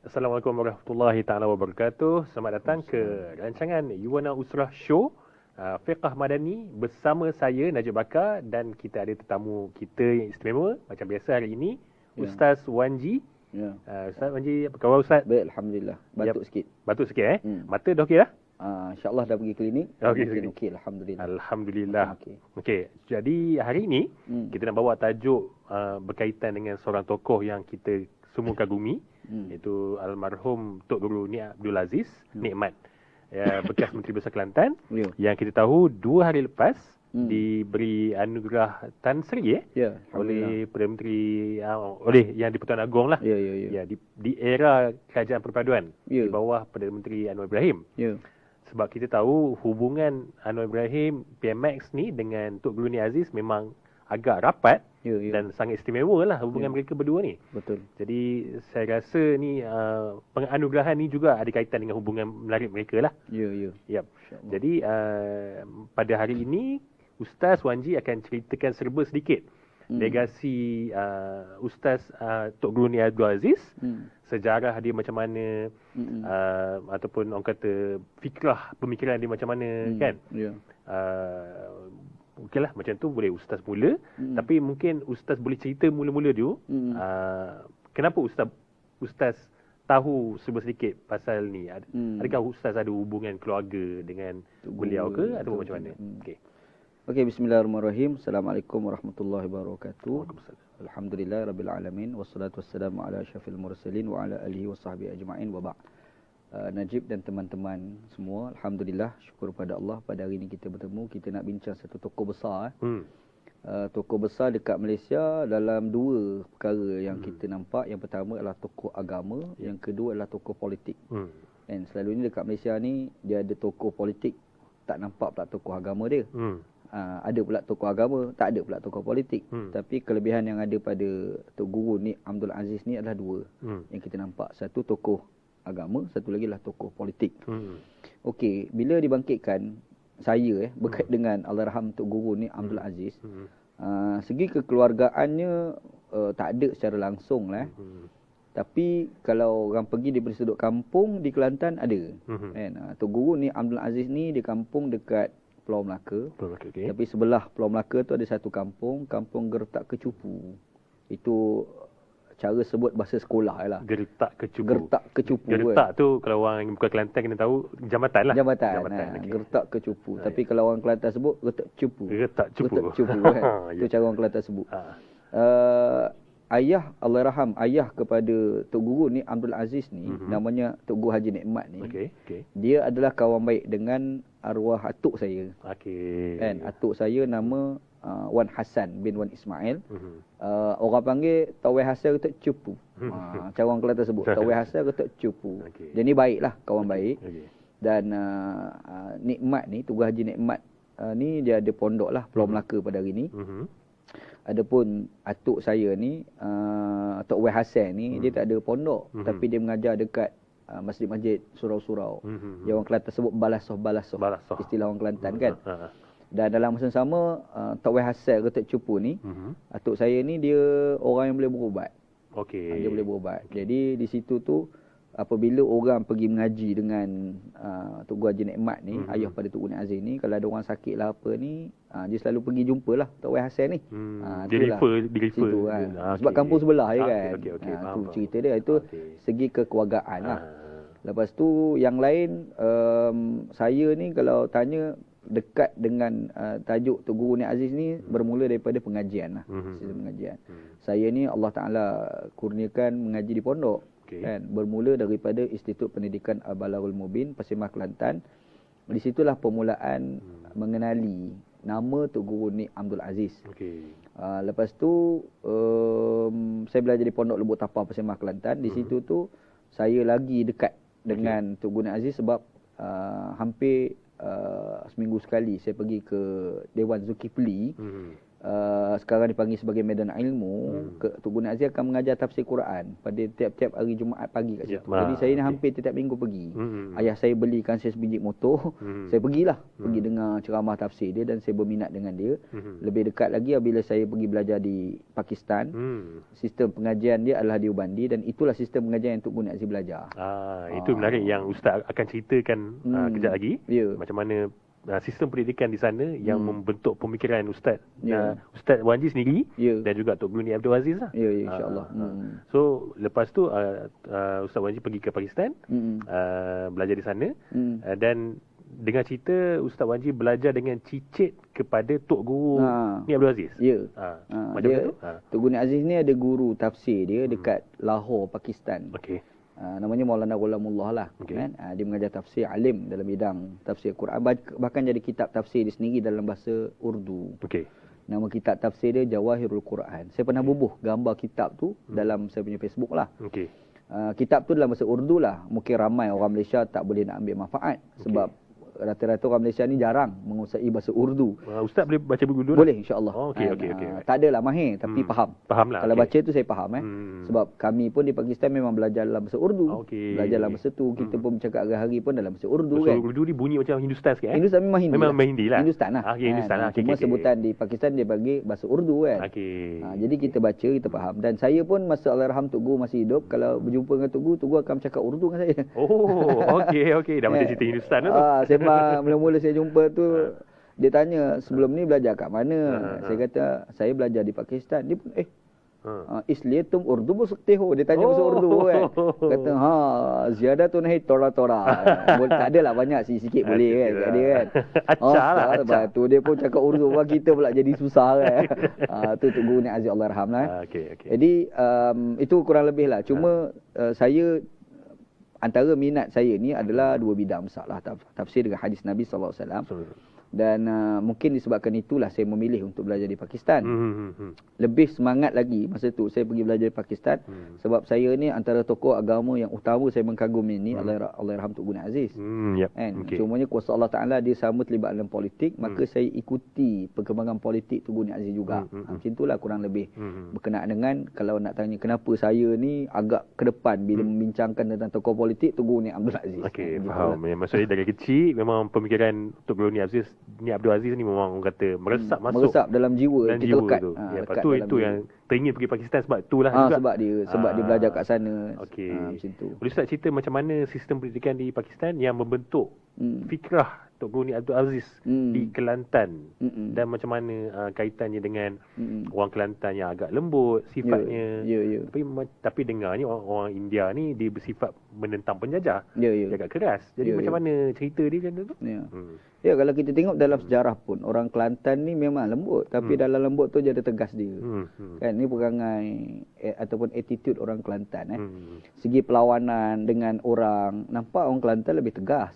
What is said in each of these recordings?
Assalamualaikum warahmatullahi taala wabarakatuh. Selamat datang ke rancangan Yuwana Usrah Show Fiqh Madani bersama saya Najib Bakar dan kita ada tetamu kita yang istimewa macam biasa hari ini Ustaz Wanji. Ustaz Wanji, apa khabar Ustaz? Baik, alhamdulillah. Batuk sikit. Batuk sikit Mata dah okey dah? InsyaAllah dah pergi klinik. Okey, alhamdulillah. Alhamdulillah. Okey. Jadi hari ini kita nak bawa tajuk berkaitan dengan seorang tokoh yang kita semua kagumi, iaitu almarhum Tok Guru Ni Abdul Aziz Nikmat, bekas Menteri Besar Kelantan, yang kita tahu 2 hari lepas diberi anugerah Tan Sri oleh Perdana Menteri, oleh Yang di-Pertuan Agong lah. Di era Kerajaan Perpaduan di bawah Perdana Menteri Anwar Ibrahim. Sebab kita tahu hubungan Anwar Ibrahim PMX ni dengan Tok Guru Ni Aziz memang agak rapat dan sangat istimewa lah hubungan mereka berdua ni. Betul. Jadi saya rasa ni penganugerahan ni juga ada kaitan dengan hubungan menarik mereka lah. Yep. Jadi pada hari ini Ustaz Wanji akan ceritakan serba sedikit legasi Ustaz Tok Guru Ni Abdul Aziz, sejarah dia macam mana, ataupun orang kata fikrah pemikiran dia macam mana, kan. Okeylah, macam tu boleh Ustaz mula. Tapi mungkin Ustaz boleh cerita mula-mula dulu kenapa Ustaz tahu serba sedikit pasal ni. Adakah Ustaz ada hubungan keluarga dengan beliau ke atau macam mana? Okey, bismillahirrahmanirrahim. Assalamualaikum warahmatullahi wabarakatuh. Alhamdulillah rabbil alamin wassalatu wassalamu ala asyrafil mursalin wa ala alihi wasahbihi ajma'in wa ba'd. Najib dan teman-teman semua, alhamdulillah, syukur pada Allah pada hari ini kita bertemu. Kita nak bincang satu tokoh besar. Tokoh besar dekat Malaysia dalam 2 perkara yang kita nampak. Yang pertama adalah tokoh agama, yang kedua adalah tokoh politik. Dan selalunya dekat Malaysia ni dia ada tokoh politik, tak nampak pula tokoh agama dia. Ada pula tokoh agama, tak ada pula tokoh politik. Tapi kelebihan yang ada pada Tok Guru Ni Abdul Aziz ni adalah 2 yang kita nampak. Satu tokoh agama, satu lagi lah tokoh politik. Okey, bila dibangkitkan saya berkait dengan Allahyarham Tok Guru Ni Abdul Aziz, segi kekeluargaannya tak ada secara langsung lah. Tapi kalau orang pergi di sudut kampung di Kelantan ada. Tok Guru Ni Abdul Aziz ni di kampung dekat Pulau Melaka. Tapi sebelah Pulau Melaka tu ada satu kampung, Kampung Gertak Kecupu. Itu cara sebut bahasa sekolah lah. Gertak Kecupu. Gertak Kecupu. Gertak tu kalau orang yang bukan Kelantan kena tahu jambatan lah. Jambatan. Gertak Kecupu. Tapi kalau orang Kelantan sebut Gertak Cupu. Gertak Cupu. Gertak Cupu kan. Itu cara orang Kelantan sebut. Ayah Allahyarham, ayah kepada Tok Guru Ni Abdul Aziz ni, namanya Tok Guru Haji Nikmat ni. Dia adalah kawan baik dengan arwah atuk saya. Kan, atuk saya nama Wan Hassan bin Wan Ismail. Orang panggil Tawai Hassan Gertak Cupu. Cara orang Kelantan sebut Tawai Hassan Gertak Cupu. Dia ni baiklah, kawan baik. Dan Nikmat ni, Tok Guru Haji Nikmat ni dia ada pondok lah Pulau Melaka pada hari ni. Adapun atuk saya ni, Tok Wai Hassan ni, dia tak ada pondok, tapi dia mengajar dekat masjid-masjid surau-surau. Yang orang Kelantan sebut balasoh. Istilah orang Kelantan kan. Dan dalam masa sama, Tok Wai Hassan Gertak Cupu ni, atuk saya ni dia orang yang boleh berubat. Dia boleh berubat. Jadi di situ tu, apabila orang pergi mengaji dengan Tok Guru Haji Nikmat ni, ayah pada Tok Guru Ni Aziz ni, kalau ada orang sakit lah apa ni, dia selalu pergi jumpa lah Tok Wai Hassan ni. Dia refer. Sebab kampung sebelah je kan. Tu cerita dia. Itu segi kekeluargaan lah. Lepas tu yang lain, saya ni kalau tanya dekat dengan tajuk Tok Guru Ni Aziz ni bermula daripada pengajian lah. Pengajian. Saya ni Allah Ta'ala kurniakan mengaji di pondok. Kan, bermula daripada Institut Pendidikan Al-Balaghul Mubin, Persemah Kelantan. Di situlah permulaan mengenali nama Tok Guru Ni Abdul Aziz. Lepas tu saya belajar di Pondok Lubuk Tapau Persemah Kelantan. Di situ tu saya lagi dekat dengan Tok Guru Ni Aziz sebab hampir seminggu sekali saya pergi ke Dewan Zulkifli sekarang dipanggil sebagai medan ilmu, Tok Guni Aziz akan mengajar tafsir Quran pada tiap-tiap hari Jumaat pagi kat situ. Jadi saya ni hampir tiap minggu pergi. Ayah saya belikan saya sebiji motor, saya pergilah, pergi dengar ceramah tafsir dia dan saya berminat dengan dia. Lebih dekat lagi apabila saya pergi belajar di Pakistan, sistem pengajian dia adalah diubandi dan itulah sistem pengajian yang Tok Guni Aziz belajar. Itu menarik yang Ustaz akan ceritakan kejap lagi. Macam mana sistem pendidikan di sana yang membentuk pemikiran Ustaz Ustaz Wan Ji sendiri dan juga Tok Guni Abdul Aziz lah. InsyaAllah. So lepas tu Ustaz Wan Ji pergi ke Pakistan, belajar di sana, dan dengan cerita Ustaz Wan Ji belajar dengan cicit kepada Tok Guru ni Abdul Aziz. Macam dia, tu. Tok Guni Aziz ni ada guru tafsir dia dekat Lahore, Pakistan. Okey. Namanya Maulana Ghulamullah lah. Kan? Dia mengajar tafsir, alim dalam bidang tafsir Quran. Bahkan jadi kitab tafsir dia sendiri dalam bahasa Urdu. Nama kitab tafsir dia Jawahirul Quran. Saya pernah bubuh gambar kitab tu dalam saya punya Facebook lah. Kitab tu dalam bahasa Urdu lah. Mungkin ramai orang Malaysia tak boleh nak ambil manfaat. Sebab rata-rata orang Malaysia ni jarang menguasai bahasa Urdu. Ustaz boleh baca buku Urdu? Boleh, insya-Allah. Tak adalah mahir tapi faham. Fahamlah. Kalau baca tu saya faham sebab kami pun di Pakistan memang belajar dalam bahasa Urdu. Belajar dalam bahasa tu, kita pun bercakap hari-hari pun dalam bahasa Urdu kan. Urdu ni bunyi macam Hindustan sikit Hindustan memang Hindi. Memang Hindi lah. Hindustan lah. Hindustan lah. Cuma sebutan di Pakistan dia bagi bahasa Urdu kan. Jadi kita baca, kita faham. Dan saya pun masa Allahyarham Tok Guru masih hidup, kalau berjumpa dengan Tok Guru akan bercakap Urdu dengan saya. Dah macam cerita Hindustan tu. Saya mula-mula saya jumpa tu, dia tanya sebelum ni belajar kat mana. Saya kata saya belajar di Pakistan. Dia pun Isliyatum Urdu bersukti ho. Dia tanya bahasa Urdu kan. Kata ziyadatun hai tora-tora. Tak adalah banyak sikit boleh kan kat dia kan. Acah lah. Lepas tu dia pun cakap Urdu, kita pula jadi susah kan. Tu Tok Guru Nik Aziz Allahyarham lah. Jadi itu kurang lebih lah. Cuma saya antara minat saya ni adalah dua bidang besar lah, tafsir dengan hadis Nabi SAW. Dan mungkin disebabkan itulah saya memilih untuk belajar di Pakistan. Lebih semangat lagi masa tu saya pergi belajar di Pakistan sebab saya ni antara tokoh agama yang utama saya mengkagumi ni Allahyarham Tok Guni Aziz. Cumanya kuasa Allah Ta'ala dia sama terlibat dalam politik, maka saya ikuti perkembangan politik Tok Guni Aziz juga. Macam itulah kurang lebih berkenaan dengan, kalau nak tanya kenapa saya ni agak ke depan bila membincangkan tentang tokoh politik Tok Guni Abdul Aziz. Faham. Maksudnya dari kecil memang pemikiran Tok Guni Aziz ni Abdul Aziz ni memang orang kata meresap dalam jiwa kita lekat. Lepas tu itu yang teringin pergi Pakistan sebab itulah juga. Sebab dia belajar kat sana. Macam tu. Boleh Ustaz cerita macam mana sistem pendidikan di Pakistan yang membentuk fikrah Tok Guru Nik Abdul Aziz di Kelantan dan macam mana kaitannya dengan orang Kelantan yang agak lembut sifatnya. Tapi dengarnya orang India ni dia bersifat menentang penjajah. Dia agak keras. Jadi macam mana cerita dia macam tu? Ya, kalau kita tengok dalam sejarah pun orang Kelantan ni memang lembut, tapi dalam lembut tu dia ada tegas dia. Kan ni perangai ataupun attitude orang Kelantan Segi perlawanan dengan orang, nampak orang Kelantan lebih tegas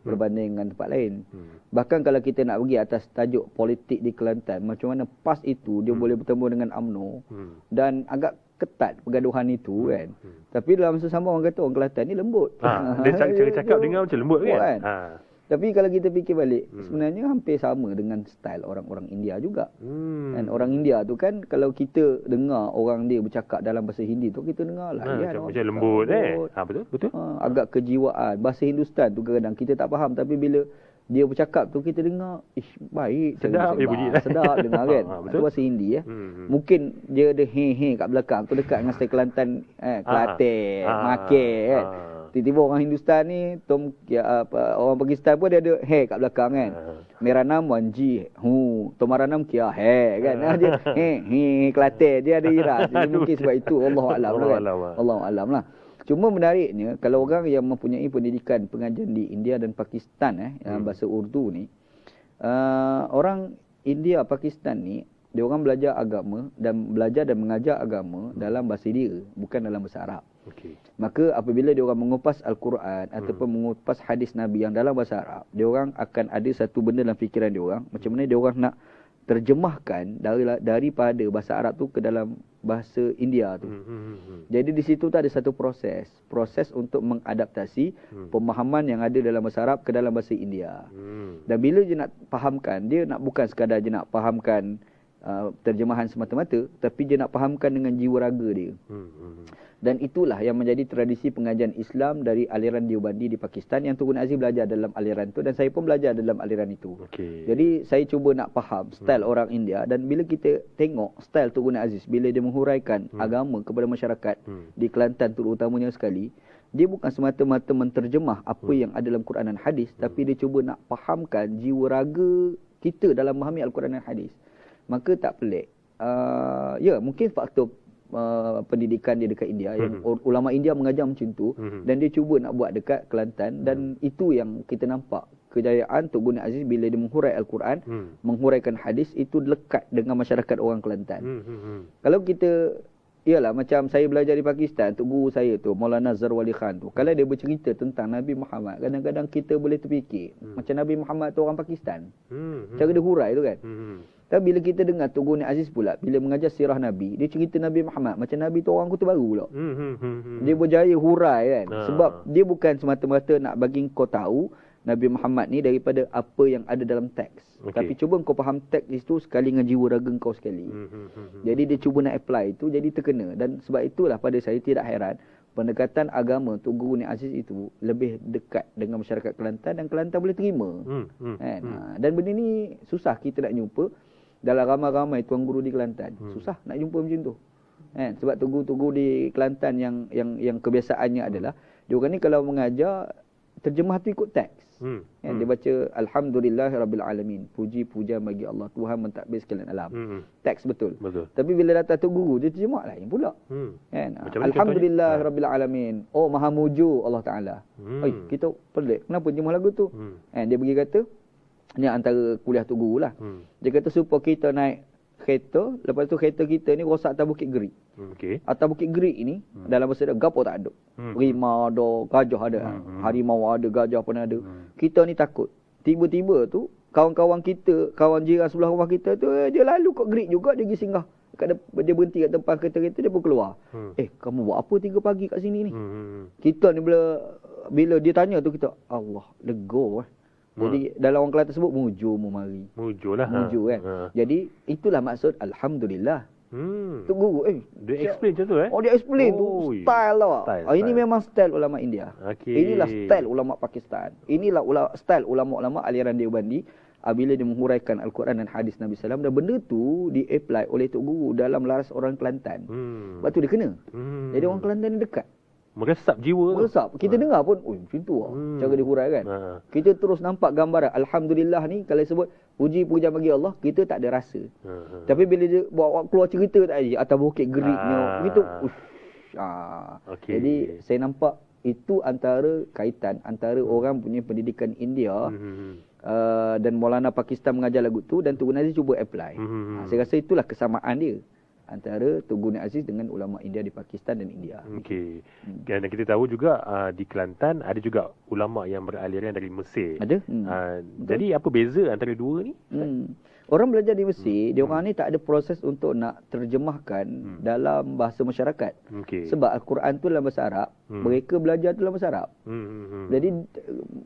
berbanding dengan tempat lain. Bahkan kalau kita nak pergi atas tajuk politik di Kelantan, macam mana PAS itu dia boleh bertemu dengan UMNO dan agak ketat pergaduhan itu kan. Tapi dalam masa sama orang kata orang Kelantan ni lembut. Dia cara cakap dengar macam lembut kan. Tapi kalau kita fikir balik, sebenarnya hampir sama dengan style orang-orang India juga. Dan orang India tu kan, kalau kita dengar orang dia bercakap dalam bahasa Hindi tu, kita dengar lah. Macam lembut betul. Agak kejiwaan. Bahasa Hindustan tu kadang-kadang kita tak faham, tapi bila dia bercakap tu kita dengar, baik. Sedap dia bunyi. Sedap dengar kan. Itu bahasa Hindi Mungkin dia ada he kat belakang. Tu dekat dengan style Kelantan, Kelantan, Makeh kan. Tiba-tiba orang Hindustan ni, orang Pakistan pun dia ada he kat belakang kan. Meranam Wanji, Tomaranam Kia he kan. Dia Kelantan, dia ada iras. Mungkin sebab itu Allahu'alam lah kan. Allahu'alam lah. Cuma menariknya, kalau orang yang mempunyai pendidikan pengajian di India dan Pakistan bahasa Urdu ni, orang India Pakistan ni, dia orang belajar agama dan belajar dan mengajar agama dalam bahasa dia, bukan dalam bahasa Arab. Maka apabila dia orang mengupas Al-Quran ataupun mengupas hadis Nabi yang dalam bahasa Arab, dia orang akan ada satu benda dalam fikiran dia orang, macam mana dia orang nak terjemahkan daripada bahasa Arab tu ke dalam bahasa India tu. Jadi di situ tu ada satu proses untuk mengadaptasi pemahaman yang ada dalam bahasa Arab ke dalam bahasa India. Dan bila dia nak fahamkan, dia nak bukan sekadar je nak fahamkan terjemahan semata-mata, tapi dia nak fahamkan dengan jiwa raga dia. Dan itulah yang menjadi tradisi pengajian Islam dari aliran Deobandi di Pakistan, yang Tuan Guru Aziz belajar dalam aliran itu, dan saya pun belajar dalam aliran itu. Jadi saya cuba nak faham style orang India, dan bila kita tengok style Tuan Guru Aziz bila dia menghuraikan agama kepada masyarakat di Kelantan terutamanya sekali, dia bukan semata-mata menterjemah apa yang ada dalam Quran dan hadis, tapi dia cuba nak fahamkan jiwa raga kita dalam memahami Al-Quran dan hadis. Maka tak pelik. Ya, mungkin faktor pendidikan dia dekat India, yang ulama India mengajar macam tu, dan dia cuba nak buat dekat Kelantan, dan itu yang kita nampak kejayaan Tok Guru Aziz bila dia menghurai Al-Quran, menghuraikan hadis, itu lekat dengan masyarakat orang Kelantan. Kalau kita, iyalah macam saya belajar di Pakistan, Tok Guru saya tu Maulana Zarwali Khan tu, kalau dia bercerita tentang Nabi Muhammad, kadang-kadang kita boleh terfikir macam Nabi Muhammad tu orang Pakistan, cara dia hurai tu kan. Tapi bila kita dengar Tok Guru Aziz pula bila mengajar sirah Nabi, dia cerita Nabi Muhammad macam Nabi tu orang Kota Baru pula. Dia berjaya hurai kan. Sebab dia bukan semata-mata nak bagi kau tahu Nabi Muhammad ni daripada apa yang ada dalam teks. Tapi cuba kau faham teks itu sekali dengan jiwa raga kau sekali. Jadi dia cuba nak apply itu, jadi terkena. Dan sebab itulah pada saya tidak heran pendekatan agama Tok Guru Aziz itu lebih dekat dengan masyarakat Kelantan, dan Kelantan boleh terima. Dan benda ni susah kita nak jumpa dalam ramai-ramai tuan guru di Kelantan. Susah nak jumpa macam tu. Sebab Tok Guru di Kelantan yang kebiasaannya adalah dia orang ni kalau mengajar terjemah tu ikut teks. Dia baca Alhamdulillahirabbil alamin, puji puja bagi Allah Tuhan mentadbir sekalian alam. Teks betul. Tapi bila datang Tok Guru dia terjemah lain pula. Alhamdulillahirabbil alamin, oh maha muju Allah Taala. Kita pelik, kenapa terjemah lagu tu? Dia bagi kata ni antara kuliah Tok Guru lah. Dia kata supaya kita naik kereta, lepas tu kereta kita ni rosak atas Bukit Gerik. Atas Bukit Gerik ni dalam bahasa dia gapo tak ada. Rimau ada, gajah ada, harimau ada, gajah pun ada. Kita ni takut. Tiba-tiba tu kawan-kawan kita, kawan jiran sebelah rumah kita tu, dia lalu kat Gerik juga, dia pergi singgah. Dia berhenti kat depan kereta-kereta, dia pun keluar. Kamu buat apa 3 pagi kat sini ni? Kita ni bila dia tanya tu, kita Allah lega. Jadi dalam orang Kelantan sebut mujur memari. Mujur kan. Jadi itulah maksud Alhamdulillah. Tok Guru dia explain macam tu dia explain tu style lah. Ini memang style ulama India. Inilah style ulama Pakistan. Inilah style ulama-ulama aliran Deobandi bila dia menghuraikan Al-Quran dan hadis Nabi SAW, dan benda tu di-apply oleh Tok Guru dalam laras orang Kelantan. Sebab tu dia kena. Jadi orang Kelantan ni dekat. Meresap jiwa. Meresap. Kita dengar pun, macam tu lah cara dia hurai kan. Kita terus nampak gambaran. Alhamdulillah ni, kalau sebut puji puja bagi Allah, kita tak ada rasa. Tapi bila dia bawa keluar cerita tadi, atas Bukit Geriknya, gitu. Jadi saya nampak itu antara kaitan antara orang punya pendidikan India dan Maulana Pakistan mengajar lagu tu, dan Tok Guru Aziz cuba apply. Saya rasa itulah kesamaan dia antara Tok Guru Aziz dengan ulama India di Pakistan dan India. Dan kita tahu juga di Kelantan ada juga ulama yang beraliran dari Mesir. Ada. Jadi apa beza antara dua ni? Orang belajar di Mesir, dia orang ni tak ada proses untuk nak terjemahkan dalam bahasa masyarakat. Sebab Al-Quran tu dalam bahasa Arab, mereka belajar tu dalam bahasa Arab. Jadi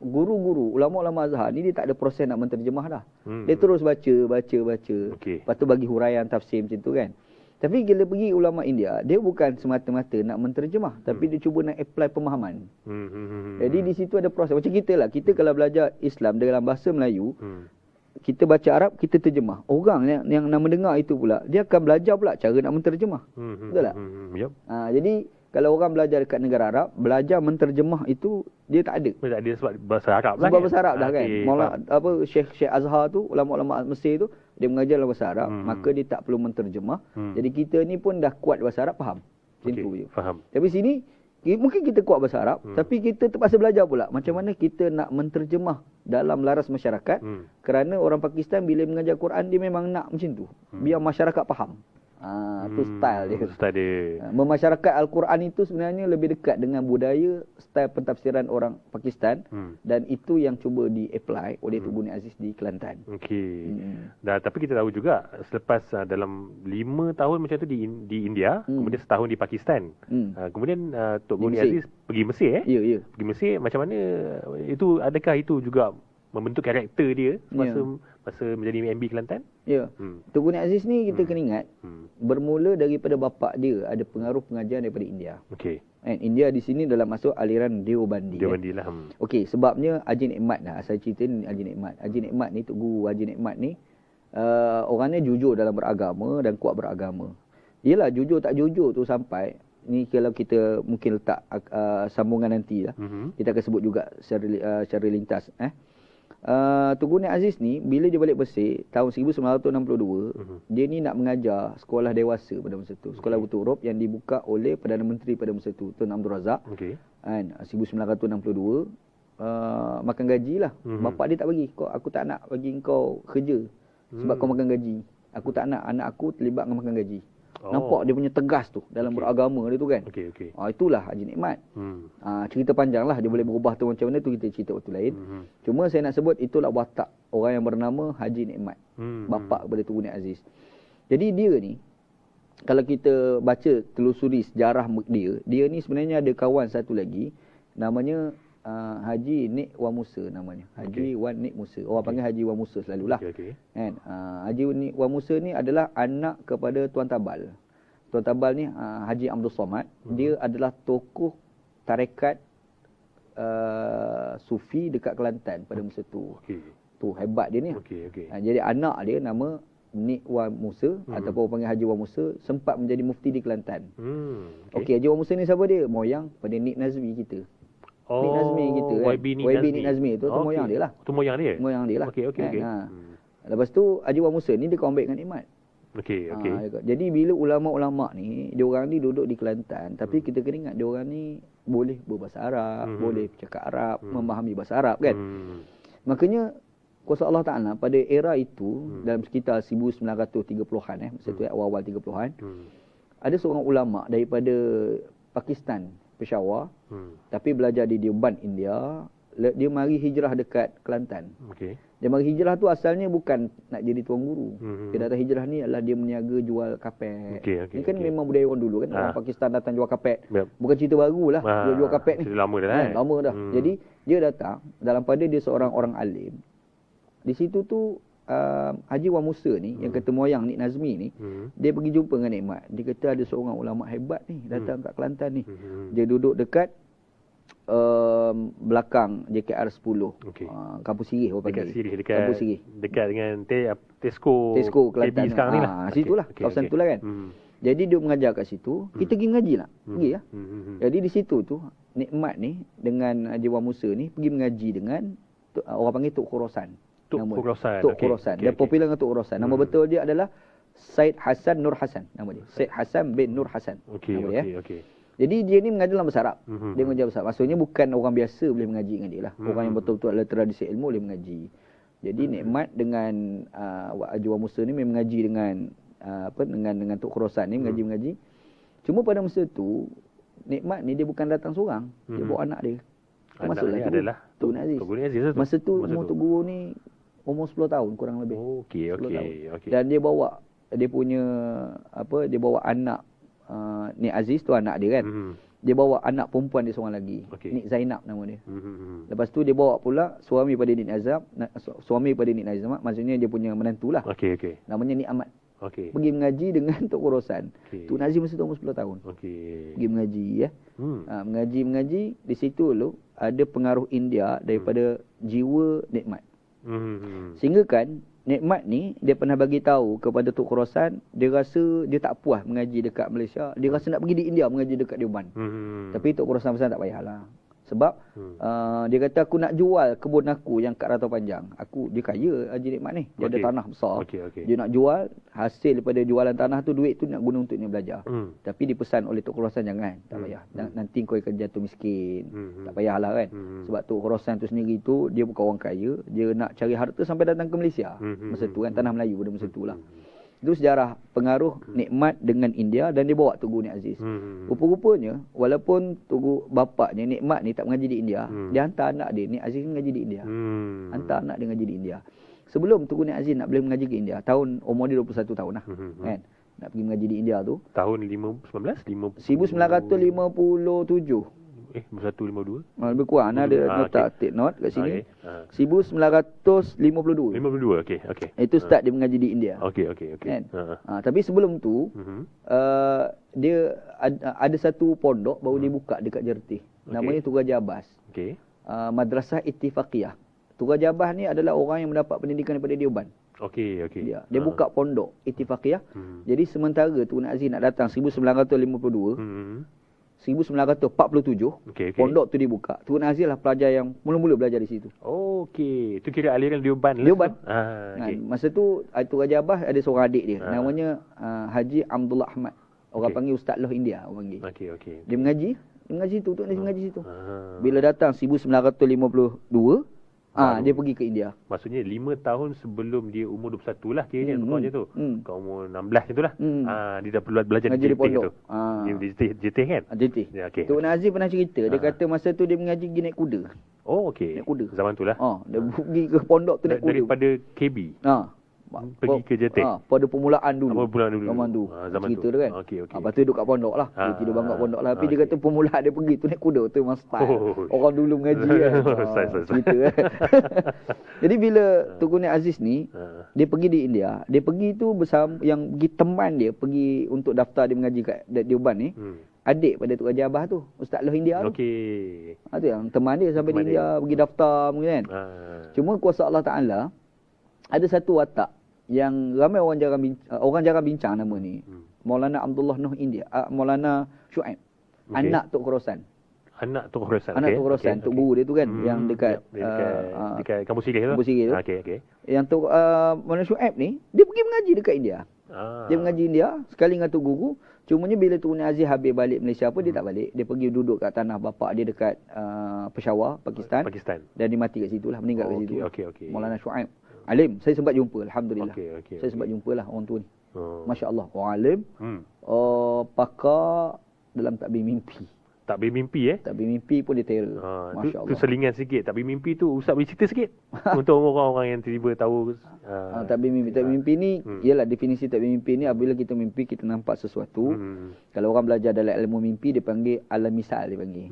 guru-guru, ulama-ulama Azhar ni dia tak ada proses nak menterjemah dah. Dia terus baca. Lepas tu bagi huraian tafsir macam tu kan. Tapi bila pergi ulama India, dia bukan semata-mata nak menterjemah, tapi dia cuba nak apply pemahaman. Jadi di situ ada proses. Macam kita lah, kita kalau belajar Islam dalam bahasa Melayu, kita baca Arab, kita terjemah. Orang yang nak mendengar itu pula, dia akan belajar pula cara nak menterjemah. Betul tak? Jadi kalau orang belajar dekat negara Arab, belajar menterjemah itu dia tak ada. Tak ada sebab bahasa Arab lah. Sebab bahasa Arab dah kan. Syekh Azhar tu, ulama-ulama Mesir tu, dia mengajar dalam bahasa Arab, maka dia tak perlu menterjemah. Jadi kita ni pun dah kuat bahasa Arab, faham. Macam tu je. Faham. Tapi sini mungkin kita kuat bahasa Arab, tapi kita terpaksa belajar pula macam mana kita nak menterjemah dalam laras masyarakat, kerana orang Pakistan bila mengajar Quran dia memang nak macam tu, biar masyarakat faham. Tu style dia. Memasyarakat Al-Quran itu sebenarnya lebih dekat dengan budaya style pentafsiran orang Pakistan, dan itu yang cuba di-apply oleh Tok Guru Aziz di Kelantan. Dan tapi kita tahu juga selepas dalam 5 tahun macam tu di India, kemudian setahun di Pakistan. Kemudian Tok Guru Aziz pergi Mesir. Ya. Pergi Mesir, macam mana itu, adakah itu juga membentuk karakter dia masa menjadi MB Kelantan. Ya. Tunku Nik Aziz ni kita kena ingat bermula daripada bapa dia ada pengaruh pengajian daripada India. Okey. And India di sini dalam masuk aliran Deobandi. Deobandi lah. Okey, sebabnya Haji Nikmat dah. Saya cerita ni Haji Nikmat. Haji Nikmat ni, Tok Guru Haji Nikmat ni orangnya jujur dalam beragama dan kuat beragama. Yelah, jujur tak jujur tu sampai ni kalau kita mungkin letak sambungan nanti lah. Kita akan sebut juga secara lintas. Tunku Nik Aziz ni bila dia balik Besir tahun 1962, dia ni nak mengajar sekolah dewasa pada masa tu, sekolah butuh huruf yang dibuka oleh Perdana Menteri pada masa tu, Tun Abdul Razak. Kan 1962 makan gaji lah. Bapak dia tak bagi. Aku tak nak bagi kau kerja sebab kau makan gaji. Aku tak nak anak aku terlibat dengan makan gaji. Nampak dia punya tegas tu dalam beragama dia tu kan. Itulah Haji Nikmat. Cerita panjang lah, dia boleh berubah tu macam mana tu kita cerita waktu lain. Cuma saya nak sebut itulah watak orang yang bernama Haji Nikmat, bapa kepada Tunku Nik Aziz. Jadi dia ni kalau kita baca telusuri sejarah dia ni sebenarnya ada kawan satu lagi namanya Haji Nik Wan Musa namanya. Haji Wan Nik Musa. Orang panggil Haji Wan Musa selalulah. Kan? Haji Nik Wan Musa ni adalah anak kepada Tuan Tabal. Tuan Tabal ni Haji Abdul Somad. Dia adalah tokoh tarekat Sufi dekat Kelantan pada masa tu. Tu hebat dia ni. Jadi anak dia nama Nik Wan Musa ataupun orang panggil Haji Wan Musa sempat menjadi mufti di Kelantan. Haji Wan Musa ni siapa dia? Moyang pada Nik Nazmi kita. Nik Nazmi kita kan. YB Nik Nazmi tu moyang dia lah. Tu moyang dia? Moyang dia lah. Lepas tu Haji Wan Musa ni dia kawan baik dengan Nikmat. Jadi bila ulama-ulama ni, dia orang ni duduk di Kelantan, tapi kita kena ingat dia orang ni boleh berbahasa Arab, boleh bercakap Arab, memahami bahasa Arab kan. Makanya kuasa Allah Ta'ala pada era itu dalam sekitar 1930-an masa tu awal-awal 30-an, ada seorang ulama daripada Pakistan, Peshawar, tapi belajar di Deoband, India. Dia mari hijrah dekat Kelantan. Dia mari hijrah tu asalnya bukan nak jadi tuan guru. Dia datang hijrah ni adalah dia meniaga jual kapet. Ini kan memang budaya orang dulu kan. Orang Pakistan datang jual kapet. Bukan cerita baru lah dia jual kapet ni. Lama dah kan? Lama dah. Jadi dia datang dalam pada dia seorang orang alim. Di situ tu Haji Wan Musa ni yang kata moyang Nik Nazmi ni, dia pergi jumpa dengan Nikmat. Dia kata ada seorang ulama hebat ni datang kat Kelantan ni. Dia duduk dekat belakang JKR 10. Kampus Sirih orang panggil. Kampus Sirih. Dekat dengan Tesco Kelantan. Sekarang ni lah. Situlah kawasan itulah kan. Jadi dia mengajar kat situ, kita pergi mengaji lah. Pergi lah. Jadi di situ tu Nikmat ni dengan Haji Wan Musa ni pergi mengaji dengan orang panggil Tok Khurasan. Tok Khurasan. Dia popular dengan Tok Khurasan. Nama betul dia adalah Said Hasan Nur Hasan nama dia. Said Hasan bin Nur Hasan. Jadi dia ni mengajar dalam bahasa Arab. Dia mengajar bahasa Arab. Maksudnya bukan orang biasa boleh mengaji dengan dia lah. Orang yang betul-betul adalah tradisi ilmu boleh mengaji. Jadi Nikmat dengan Haji Wan Musa ni memang mengaji dengan dengan Tok Khurasan ni mengaji. Cuma pada masa tu Nikmat ni dia bukan datang seorang. Dia bawa anak dia. Anak dia adalah Tunku Nik Aziz. Masa tu umur Tok Guru ni umur 10 tahun kurang lebih. Okey. Dan dia bawa dia punya dia bawa anak Nik Aziz tu anak dia kan. Dia bawa anak perempuan dia seorang lagi. Nik Zainab nama dia. Lepas tu dia bawa pula suami pada Nik Nazam, maksudnya dia punya menantu lah. Namanya Nik Ahmad. Pergi mengaji dengan Tok Khurasan. Tok Nazim masa tu umur 10 tahun. Pergi mengaji ya. Mengaji di situ dulu ada pengaruh India daripada jiwa Nikmat. Sehingga kan Nikmat ni dia pernah bagi tahu kepada Tok Khurasan, dia rasa dia tak puas mengaji dekat Malaysia, dia rasa nak pergi di India mengaji dekat Deoband. Tapi Tok Khurasan pesan tak payahlah. Sebab dia kata aku nak jual kebun aku yang kat Ratau Panjang. Dia kaya Haji Nikmat ni. Dia ada tanah besar. Dia nak jual hasil daripada jualan tanah tu, duit tu nak guna untuk dia belajar. Tapi dipesan oleh Tok Khurasan jangan, tak payah. Nanti kau akan jatuh miskin. Tak payahlah kan. Sebab Tok Khurasan tu sendiri tu dia bukan orang kaya, dia nak cari harta sampai datang ke Malaysia. Masa tu kan tanah Melayu pada masa tu lah. Itu sejarah pengaruh Nikmat dengan India dan dia bawa Tunku Nik Aziz. Rupa-rupanya walaupun Tunku bapaknya Nikmat ni tak mengaji di India, dia hantar anak dia Nik Aziz mengaji di India. Hantar anak dia mengaji di India. Sebelum Tunku Nik Aziz nak boleh mengaji ke India, tahun umur dia 21 tahun lah. Kan? Nak pergi mengaji di India tu. Tahun 1957. 1152. Lebih kurang. Ana ada nota take note kat sini. 1952. 52, okey. Itu start dia mengaji di India. Okey. Kan? Tapi sebelum tu, dia ada satu pondok baru dibuka dekat Jertih. Namanya Tun Raja Abbas. Okey. Madrasah Ittifaqiyah. Tun Raja Abbas ni adalah orang yang mendapat pendidikan daripada Deoban. Okey. Dia buka pondok Ittifaqiyah. Jadi sementara Tun Aziz nak datang 1952, 1947, pondok tu dibuka. Tun Aziz lah pelajar yang mula-mula belajar di situ. Okey. Itu kira aliran Deoban lah. Deoban. Okay. Masa tu Tun Raja Abbas ada seorang adik dia. Namanya Haji Abdullah Ahmad. Orang panggil Ustaz Loh India. Orang panggil. Okey. Dia mengaji situ. Tun Aziz mengaji situ. Bila datang 1952, dia pergi ke India. Maksudnya 5 tahun sebelum dia umur 21 lah kiranya macam tu. Kau umur 16 macam tu lah. Dia dah perlu belajar di JT tu. Di JT kan? JT. Ya, okay. Tok Nazir pernah cerita, dia kata masa tu dia mengaji pergi naik kuda. Oh, okey. Naik kuda. Zaman tu lah. Dia pergi ke pondok tu naik kuda. Daripada KB. Pergi ke JT. Pada permulaan dulu. Zaman tu. Cerita tu kan. Okey. Lepas tu duduk kat pondok lah. Dia tidur bangga pondok lah. Tapi dia kata permulaan dia pergi tu naik kuda. Tu memang style. Orang dulu mengaji kan. Cerita kan. Jadi bila Tun Aziz ni, dia pergi di India. Dia pergi tu bersama, yang pergi teman dia, pergi untuk daftar dia mengaji kat Deoban ni. Adik pada Tun Raja Abbas tu, Ustaz Loh India tu. Okey. Tu yang teman dia sampai di India, pergi daftar mungkin kan. Cuma kuasa Allah Ta'ala, ada satu watak yang ramai orang jarang bincang nama ni. Maulana Abdullah Noh India, Maulana Syuaib. Anak Tok Khorasan. Anak Tok Khorasan. Anak Tok Khorasan, Tok Guru dia tu kan, yang dekat kampus Sirih tu. Kampus Sirih tu. Okey. Yang Tok Maulana Syuaib ni, dia pergi mengaji dekat India. Dia mengaji India sekali dengan Tok Guru. Cumanya bila Tun Aziz habis balik Malaysia dia tak balik. Dia pergi duduk kat tanah bapak dia dekat Peshawar, Pakistan. Dan dia mati kat situ lah, meninggal kat situ. Okey. Maulana Syuaib. Alim, saya sempat jumpa, alhamdulillah. Saya sempat jumpa lah orang tu ni. Masya-Allah, orang alim. Pakar dalam takbir mimpi. Takbir mimpi Takbir mimpi pun dia terror. Masya-Allah. Tu selingan sikit. Takbir mimpi tu Ustaz boleh cerita sikit untuk orang-orang yang tiba tahu. Takbir mimpi ni ialah definisi takbir mimpi ni apabila kita mimpi kita nampak sesuatu. Kalau orang belajar dalam ilmu mimpi dia panggil alam misal dia panggil.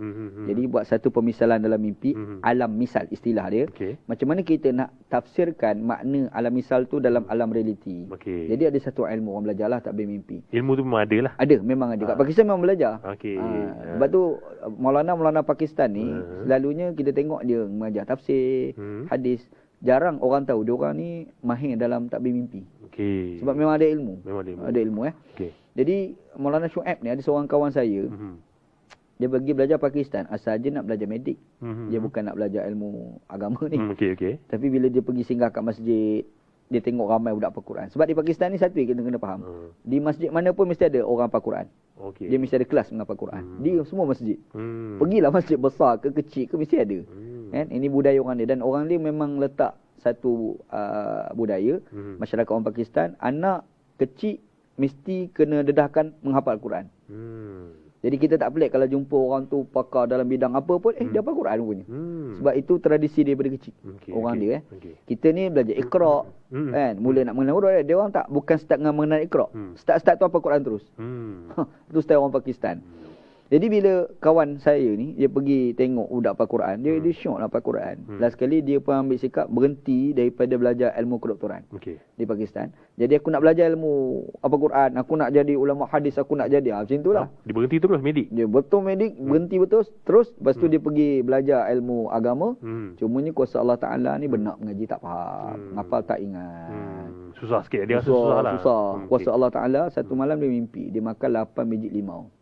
Jadi buat satu pemisalan dalam mimpi, alam misal istilah dia. Macam mana kita nak tafsirkan makna alam misal tu dalam alam realiti. Jadi ada satu ilmu orang belajarlah takbir mimpi. Ilmu tu memang ada lah. Ada, memang ada. Kat Pakistan memang belajar. Sebab tu Maulana Pakistan ni selalunya kita tengok dia mengajar tafsir, hadis. Jarang orang tahu dia orang ni mahir dalam takbir mimpi. Sebab memang ada ilmu. Ada ilmu Jadi Maulana Syuaib ni ada seorang kawan saya. Dia pergi belajar Pakistan asal je nak belajar medik. Dia bukan nak belajar ilmu agama ni. Tapi bila dia pergi singgah kat masjid, dia tengok ramai budak Al-Quran. Sebab di Pakistan ni satu yang kita kena faham. Di masjid mana pun mesti ada orang Al-Quran. Dia mesti ada kelas menghafal Quran. Di semua masjid. Pergilah masjid besar ke kecil ke mesti ada. Kan? Ini budaya orang dia. Dan orang dia memang letak satu budaya. Masyarakat orang Pakistan, anak kecil mesti kena dedahkan menghafal Quran. Jadi kita tak pelik kalau jumpa orang tu pakar dalam bidang apa pun, dia hafal Quran rupanya. Sebab itu tradisi daripada kecil. Orang dia Kita ni belajar Iqra, kan? Mula nak mengenal huruf dia orang tak, bukan start dengan mengenal Iqra. Start tu hafal Quran terus. Itu style orang Pakistan. Jadi bila kawan saya ni dia pergi tengok budak hafal Quran, dia syok nak hafal Quran. Last sekali dia pun ambil sikap berhenti daripada belajar ilmu kedoktoran di Pakistan. Jadi aku nak belajar ilmu hafal Quran, aku nak jadi ulama hadis, aku nak jadi macam itulah. Dia berhenti terus medik. Dia betul medik, berhenti betul terus. Lepas tu dia pergi belajar ilmu agama. Cumanya kuasa Allah Ta'ala ni benak mengaji tak faham, hafal tak ingat. Susah sikit. Dia susah lah. Kuasa Allah Ta'ala satu malam dia mimpi dia makan 8 biji limau.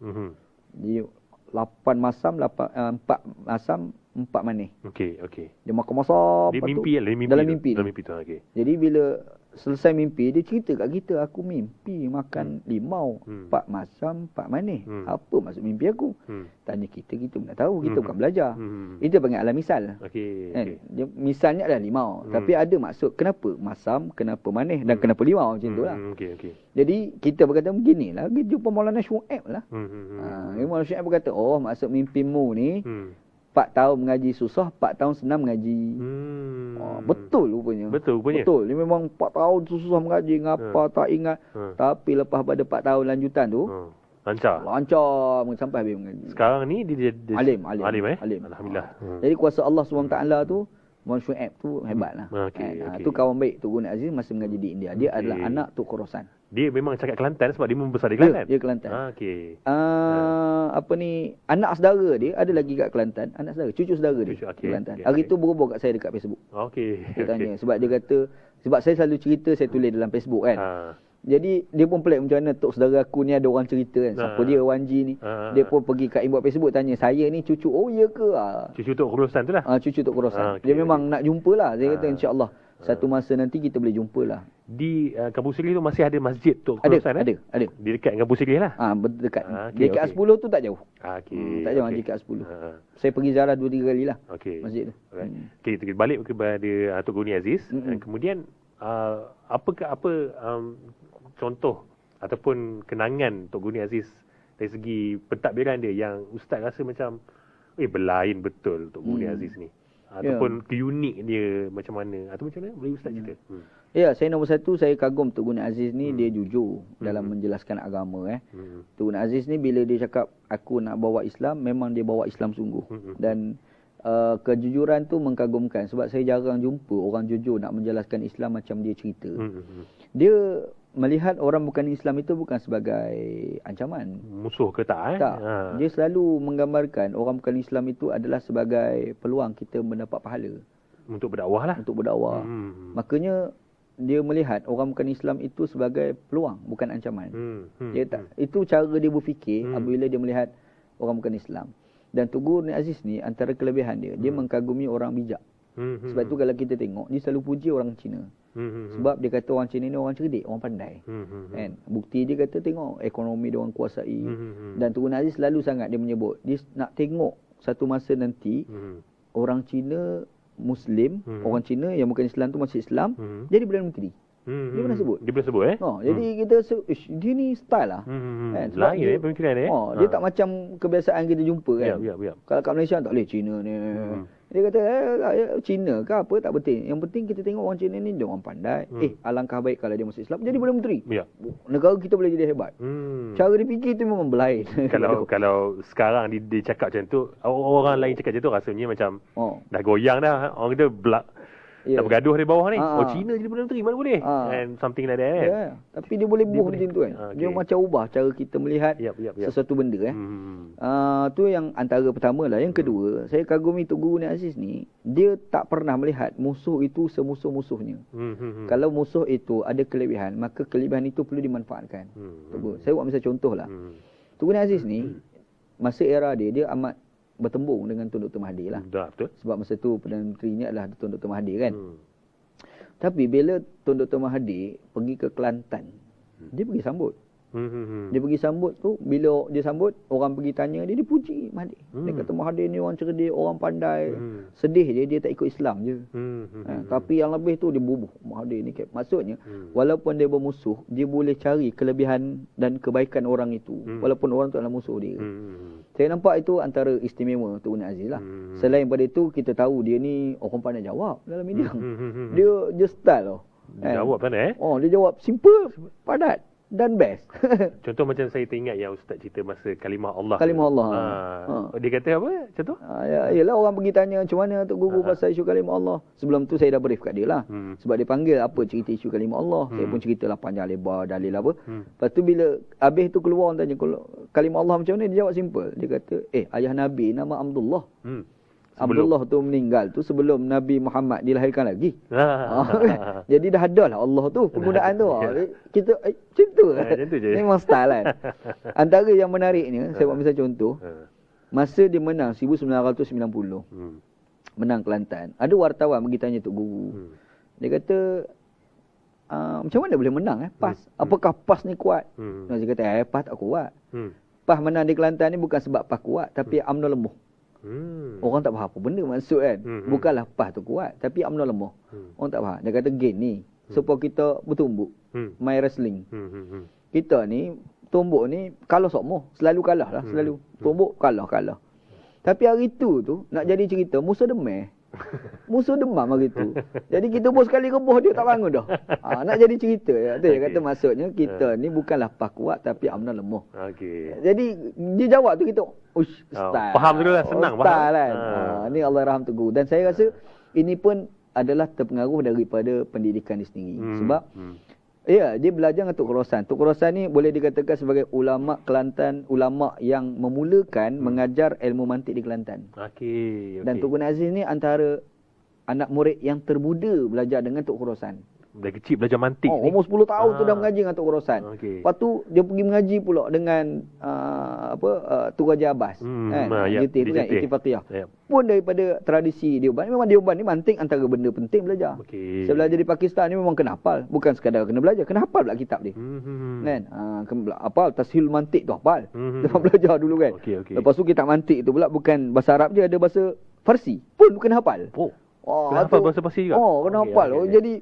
Dia 8 masam, 4 masam, 4 manis. Okey. Dia makan masak. Dia mimpi dalam mimpi tu. Jadi bila selesai mimpi, dia cerita kat kita, aku mimpi makan limau, 4 masam, 4 manis. Apa maksud mimpi aku? Tanya kita pun tak tahu. Kita bukan belajar. Itu panggil alam misal. Kan? Dia, misalnya adalah limau. Tapi ada maksud kenapa masam, kenapa manis dan kenapa limau. Macam tu lah. Jadi kita berkata beginilah, kita jumpa Maulana Syuaib lah. Maulana Syuaib berkata, oh maksud mimpimu ni 4 tahun mengaji susah, 4 tahun senang mengaji. Betul rupanya. Betul. Dia memang 4 tahun susah mengaji, ngapa tak ingat. Tapi lepas pada 4 tahun lanjutan tu, Lancar sampai habis mengaji. Sekarang ni dia alim. Alhamdulillah. Jadi kuasa Allah SWT tu, Muhammad Shu'aib tu hebatlah. Okay. Tu kawan baik Tok Guru Aziz masa mengaji di India. Dia adalah anak Tok Khorasan. Dia memang cakap Kelantan sebab dia membesar di Kelantan. Dia Kelantan. Okey. Anak saudara dia ada lagi kat Kelantan, cucu saudara dia Kelantan. Hari tu berhubung kat saya dekat Facebook. Okey. Dia tanya sebab dia kata sebab saya selalu cerita saya tulis dalam Facebook kan. Jadi dia pun pelik macam mana tok saudara aku ni ada orang cerita kan. Siapa dia Wanji ni. Dia pun pergi kat inbox Facebook tanya saya ni cucu. Oh ya ke? Cucu Tok Khorasan tu lah. Cucu Tok Khorasan. Dia memang nak jumpa lah. Saya kata insya-Allah satu masa nanti kita boleh jumpa lah. Di Kampung Sirih tu masih ada masjid Tok Khorasan? Ada. Di dekat Kampung Sirih lah? Dekat. JKA 10 tu tak jauh. Tak jauh JKA 10. Saya pergi ziarah 2-3 kali lah masjid tu. Okey, kita balik kepada Tok Guru Aziz. Kemudian apa contoh ataupun kenangan Tok Guru Aziz dari segi pentadbiran dia yang ustaz rasa macam berlain betul Tok Guru Aziz ni, ataupun keunik dia macam mana, atau macam mana boleh ustaz cerita? Ya, saya nombor satu, saya kagum Tok Guru Aziz ni. Dia jujur dalam menjelaskan agama. Tok Guru Aziz ni bila dia cakap aku nak bawa Islam, memang dia bawa Islam sungguh. Dan kejujuran tu mengkagumkan sebab saya jarang jumpa orang jujur nak menjelaskan Islam macam dia cerita. Dia melihat orang bukan Islam itu bukan sebagai ancaman, musuh ke tak? Tak. Dia selalu menggambarkan orang bukan Islam itu adalah sebagai peluang kita mendapat pahala untuk berdakwah lah. Makanya dia melihat orang bukan Islam itu sebagai peluang, bukan ancaman. Dia tak, itu cara dia berfikir apabila dia melihat orang bukan Islam. Dan Tok Guru Aziz ni antara kelebihan dia, dia mengkagumi orang bijak. Sebab tu kalau kita tengok, dia selalu puji orang Cina. Sebab dia kata orang Cina ni orang cerdik, orang pandai. Kan? Bukti dia kata tengok ekonomi dia orang kuasai. Dan Tok Guru Aziz selalu sangat dia menyebut, dia nak tengok satu masa nanti orang Cina Muslim, orang Cina yang bukan Islam tu masih Islam, jadi Perdana Menteri. Dia pernah sebut. Dia pernah sebut jadi kita dia ni style lah. Kan? Lain pemikiran dia. Dia tak macam kebiasaan kita jumpa kan. Kalau kat Malaysia tak boleh Cina ni. Dia kata Cina ke apa tak penting. Yang penting kita tengok orang Cina ni dia orang pandai. Alangkah baik kalau dia masuk Islam jadi Perdana Menteri. Negara kita boleh jadi hebat. Cara dia fikir tu memang berlain. Kalau sekarang dia cakap macam tu, orang lain cakap macam tu rasanya macam dah goyang dah. Orang kata dah bergaduh di bawah ni. Cina jadi Perdana Menteri mana boleh? And something like that kan. Tapi dia boleh buh macam tu kan. Dia macam ubah cara kita melihat sesuatu benda tu yang antara pertama lah. Yang kedua, saya kagumi Tok Guru Aziz ni, dia tak pernah melihat musuh itu semusuh-musuhnya. Kalau musuh itu ada kelebihan, maka kelebihan itu perlu dimanfaatkan. Saya buat misal contoh lah. Tok Guru Aziz ni masa era dia amat bertembung dengan Tun Dr. Mahathir lah. Betul. Sebab masa tu Perdana Menterinya adalah Tun Dr. Mahathir kan. Tapi bila Tun Dr. Mahathir pergi ke Kelantan, dia pergi sambut. Dia pergi sambut tu, bila dia sambut, orang pergi tanya dia, dia puji Mahathir. Dia kata Mahathir ni orang cerdik, orang pandai. Sedih dia tak ikut Islam je. Tapi yang lebih tu dia bubuh Mahathir ni. Maksudnya, walaupun dia bermusuh, dia boleh cari kelebihan dan kebaikan orang itu. Walaupun orang tu adalah musuh dia. Saya nampak itu antara istimewa Tok Guru Aziz lah. Selain pada itu, kita tahu dia ni orang pandai jawab dalam media. Dia style tau. Dia jawab pandai dia jawab simple, padat dan best. Contoh macam saya teringat yang ustaz cerita masa kalimah Allah. Kalimah Allah. Dia kata apa? Contoh? Yalah orang pergi tanya macam mana Tok Guru pasal isu kalimah Allah. Sebelum tu saya dah brief kat dia lah. Sebab dia panggil apa cerita isu kalimah Allah. Saya pun cerita lah panjang lebar dalil apa. Lepas tu bila habis tu keluar orang tanya kalimah Allah macam mana, dia jawab simple. Dia kata ayah Nabi nama Abdullah. Abdullah tu meninggal tu sebelum Nabi Muhammad dilahirkan lagi. Jadi dah ada lah Allah tu penggunaan tu. Kita macam tu. Memang style kan. Antara yang menariknya, saya buat misal contoh. Masa dia menang 1990. Menang Kelantan. Ada wartawan pergi tanya Tok Guru. Dia kata macam mana boleh menang PAS? Apakah PAS ni kuat? Dia kata PAS tak kuat. PAS menang di Kelantan ni bukan sebab PAS kuat, tapi UMNO lemah. Orang tak faham apa benda maksud kan. Bukanlah PAS tu kuat, tapi UMNO lemah. Orang tak faham. Dia kata gain ni supaya kita bertumbuk. Main wrestling. Kita ni tumbuk ni kalah semua. Selalu kalah lah. Selalu tumbuk kalah. Tapi hari tu nak jadi cerita musuh demeh. Musuh demam hari tu. Jadi kita pun sekali rebah dia tak bangun dah. Nak jadi cerita. Tu dia kata maksudnya kita ni bukanlah pah kuat tapi amna lemah. Okey. Jadi dia jawab tu kita style. Faham dulu lah, senang faham. Style kan. Ni Allah rahmat tu guru. Dan saya rasa ini pun adalah terpengaruh daripada pendidikan dia sendiri. Sebab ya, dia belajar dengan Tok Khorasan. Tok Khorasan ni boleh dikatakan sebagai ulama Kelantan, ulama yang memulakan mengajar ilmu mantik di Kelantan. Okey. Dan Tok Guru Aziz ni antara anak murid yang termuda belajar dengan Tok Khorasan. Dari kecil belajar mantik ni. Umur 10 tahun tu dah mengaji dengan Tok Khorasan. Okey. Lepas tu dia pergi mengaji pula dengan Tun Raja Abbas. JT tu kan, Ittifaqiyah. Pun daripada tradisi Deoban. Memang Deoban ni mantik antara benda penting belajar. Okey. Saya belajar di Pakistan ni memang kena hafal. Bukan sekadar kena belajar, kena hafal pula kitab dia. Kan? Hafal tashil mantik tu hafal. Kita belajar dulu kan. Okey. Lepas tu kitab mantik tu pula bukan bahasa Arab je, ada bahasa Farsi. Pun kena hafal. Kena hafal bahasa Farsi juga? Kena hafal. Jadi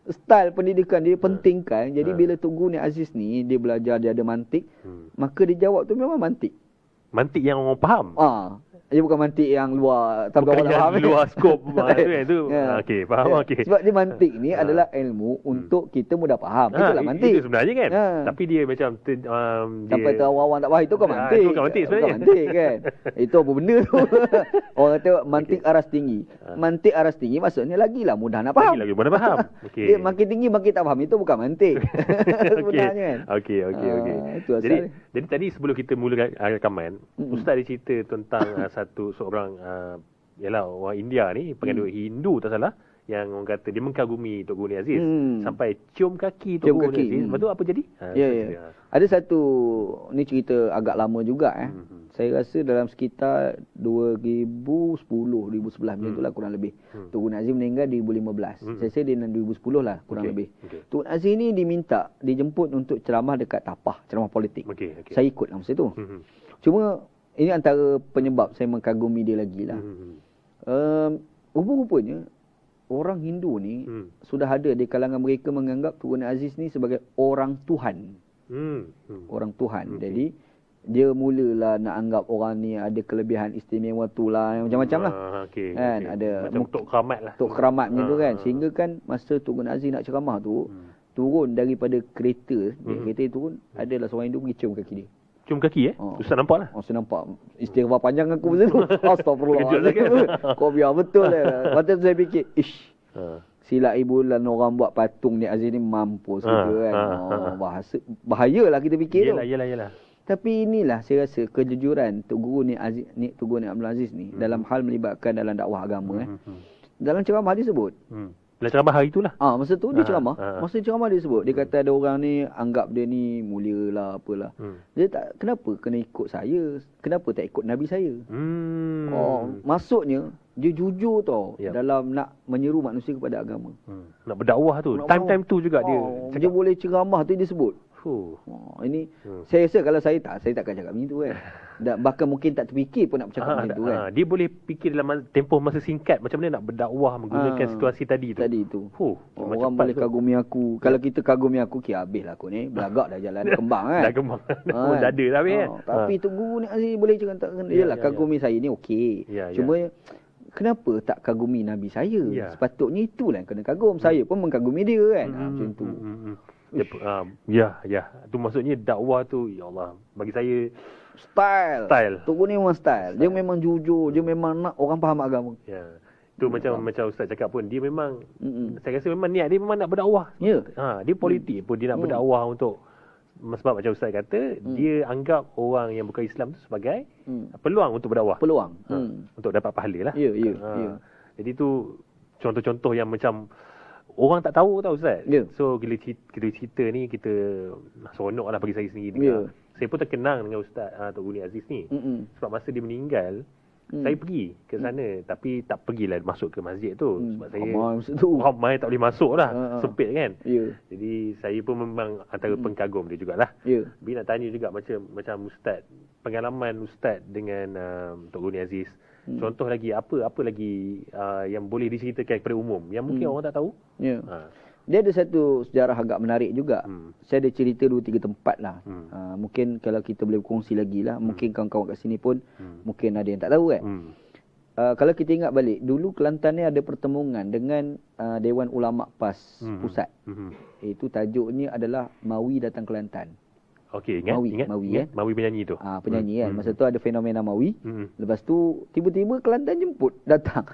style pendidikan dia pentingkan. Jadi bila Tok Guru Aziz ni dia belajar, dia ada mantik, maka dia jawab tu memang mantik. Mantik yang orang faham. Dia bukan mantik yang luar, tak bukan yang luar skop tu. Okey, faham. Okey. Sebab dia mantik ni adalah ilmu untuk kita mudah faham. Itulah mantik. Itu sebenarnya kan. Tapi dia macam sampai tu awang-awang tak faham, itu kan mantik. Itu bukan mantik sebenarnya. Bukan mantik kan. Itu apa benda tu? Orang kata mantik aras tinggi. Mantik aras tinggi maksudnya lagilah mudah nak faham. Lagi mudah faham. Okey. Dia makin tinggi makin tak faham, itu bukan mantik. Sebenarnya kan. Okey. Jadi tadi sebelum kita mula rakaman, Ustaz dia cerita tentang seorang ialah orang India ni, pengandut Hindu tak salah, yang orang kata dia mengkagumi Tok Guru Aziz sampai cium kaki Tok Guru Aziz. Lepas tu apa jadi? Ya. Ada satu ni cerita agak lama juga Saya rasa dalam sekitar 2010, 2011 macam itulah kurang lebih. Tok Guru Aziz meninggal 2015. Saya rasa dia 2010 lah kurang lebih. Tok Aziz ni dijemput untuk ceramah dekat Tapah, ceramah politik. Saya ikut masa tu. Cuma ini antara penyebab saya mengkagumi dia lagi lah. Rupa-rupanya orang Hindu ni sudah ada di kalangan mereka menganggap Tok Guru Aziz ni sebagai orang Tuhan. Orang Tuhan. Jadi dia mulalah nak anggap orang ni ada kelebihan istimewa tu lah, macam-macam lah. Ada macam Tok Keramat lah. Tok Keramat macam tu kan. Sehingga kan masa Tok Guru Aziz nak ceramah tu, turun daripada kereta, kereta turun, adalah seorang Hindu pergi cium kaki dia. Cium kaki Ustaz nampak lah. Saya nampak. Istighfar panjang aku masa tu. Astagfirullah. Kau biar betul lah. Lepas tu saya fikir, silap ibu dan orang buat patung ni Aziz ni mampus gitu kan. Bahayalah kita fikir tu. Yalah. Tapi inilah saya rasa kejujuran Tok Guru Abdul Aziz ni dalam hal melibatkan dalam dakwah agama. Dalam ceramah dia sebut. Dalam ceramah hari itulah. Masa tu dia ceramah. Masa ceramah dia sebut. Dia kata ada orang ni anggap dia ni mulia lah apalah. Dia tak, kenapa kena ikut saya? Kenapa tak ikut Nabi saya? Maksudnya dia jujur tau dalam nak menyeru manusia kepada agama. Nak berdakwah tu. Time-time tu juga dia. Dia boleh ceramah tu dia sebut. Ini saya rasa kalau saya takkan cakap macam tu kan. Dan bahkan mungkin tak terfikir pun nak bercakap macam tu kan. Dia boleh fikir dalam tempoh masa singkat macam mana nak berdakwah menggunakan situasi tadi tu. Orang boleh kagumi aku. Kalau kita kagumi aku, habislah aku ni. Belagak dah jalan kembang kan. Dah kembang. Dah ada dah habis kan. Tapi Tok Guru ni Aziz boleh cakap yalah kagumi saya ni okey. Cuma kenapa tak kagumi Nabi saya? Sepatutnya itulah yang kena kagum. Saya pun mengkagumi dia kan. Macam tu. Tu maksudnya dakwah tu, ya Allah, bagi saya style. Tok Guru ni memang style. Dia memang jujur, dia memang nak orang faham agama. Tu macam Ustaz cakap pun, dia memang saya rasa memang niat dia memang nak berdakwah. Dia politik pun dia nak berdakwah untuk, sebab macam Ustaz kata, dia anggap orang yang bukan Islam tu sebagai peluang untuk berdakwah. Untuk dapat pahala lah. Jadi tu contoh-contoh yang macam orang tak tahu tau Ustaz. So kita cerita ni, kita seronok lah bagi saya sendiri. Saya pun terkenang dengan Ustaz Tok Guru Aziz ni. Sebab masa dia meninggal, saya pergi ke sana. Tapi tak pergilah masuk ke masjid tu. Sebab saya ramai tak boleh masuk lah. Sempit kan. Jadi saya pun memang antara pengkagum dia jugalah. Bila nak tanya juga macam Ustaz, pengalaman Ustaz dengan Tok Guru Aziz, contoh lagi apa lagi yang boleh diceritakan kepada umum yang mungkin orang tak tahu? Dia ada satu sejarah agak menarik juga. Saya ada cerita 2-3 tempat lah. Mungkin kalau kita boleh berkongsi lagi lah. Mungkin kawan-kawan kat sini pun mungkin ada yang tak tahu kan. kalau kita ingat balik, dulu Kelantan ni ada pertemuan dengan Dewan Ulama PAS Pusat. Itu tajuknya adalah Mawi datang Kelantan. Okey, ingat Mawi penyanyi tu. Penyanyi kan. Masa tu ada fenomena Mawi. Lepas tu tiba-tiba Kelantan jemput datang.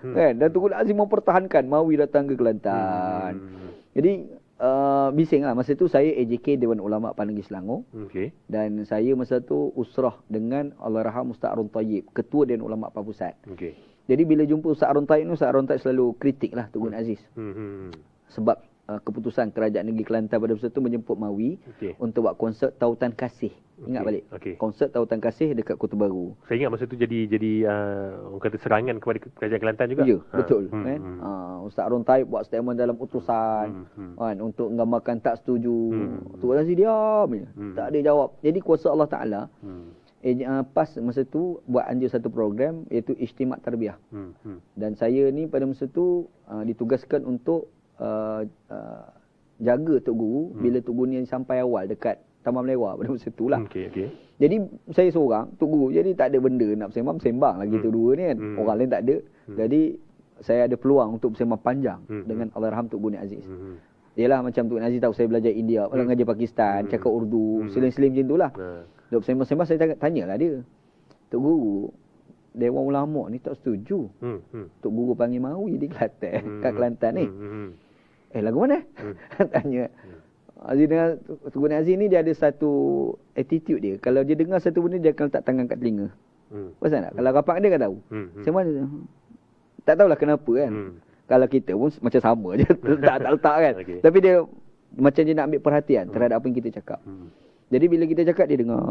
Kan? Dan Tengku Azim mempertahankan Mawi datang ke Kelantan. Jadi bising lah. Masa tu saya AJK Dewan Ulama Pan Negeri Selangor. Dan saya masa tu usrah dengan Allahyarham Ustaz Harun Tayyib, Ketua Dewan Ulama Pan Pusat. Jadi bila jumpa Ustaz Harun Tayyib ni, Ustaz Harun Tayyib selalu kritik lah Tengku Aziz. Sebab keputusan Kerajaan Negeri Kelantan pada masa itu menjemput Mawi untuk buat konsert Tautan Kasih. Ingat balik. Konsert Tautan Kasih dekat Kota Baru. Saya ingat masa itu jadi orang kata serangan kepada Kerajaan Kelantan juga. Ya, betul. Kan? Ustaz Harun Tayyib buat statement dalam utusan kan, untuk menggambarkan tak setuju. Tengku Aziz diam je. Tak ada jawab. Jadi kuasa Allah Ta'ala, PAS masa tu buat anjur satu program iaitu Ijtimak Tarbiyah. Dan saya ni pada masa tu ditugaskan untuk jaga Tok Guru bila Tok Guru ni sampai awal dekat Taman Melewa pada masa tu lah. Jadi saya seorang Tok Guru, jadi tak ada benda nak bersembang lah kita dua ni kan. Orang lain tak ada. Jadi saya ada peluang untuk bersembang panjang dengan Allahyarham Tok Guru Aziz. Yalah macam Tok Aziz tahu saya belajar India, mengajar Pakistan, cakap Urdu, selim-selim macam tu lah. Duk bersembang-sembang saya tanyalah dia, Tok Guru, Dewan Ulama ni tak setuju Tok Guru panggil Mawi di Kelantan, kat Kelantan ni. Lagu mana? Tanya. Aziz dengan Tengku Aziz ni dia ada satu attitude dia. Kalau dia dengar satu benda, dia akan letak tangan kat telinga. Pasal tak? Kalau rapat dia kan tahu. Saya mana? Tak tahulah kenapa kan. Kalau kita pun macam sama je. tak letak kan. Tapi dia macam dia nak ambil perhatian terhadap apa yang kita cakap. Jadi bila kita cakap, dia dengar.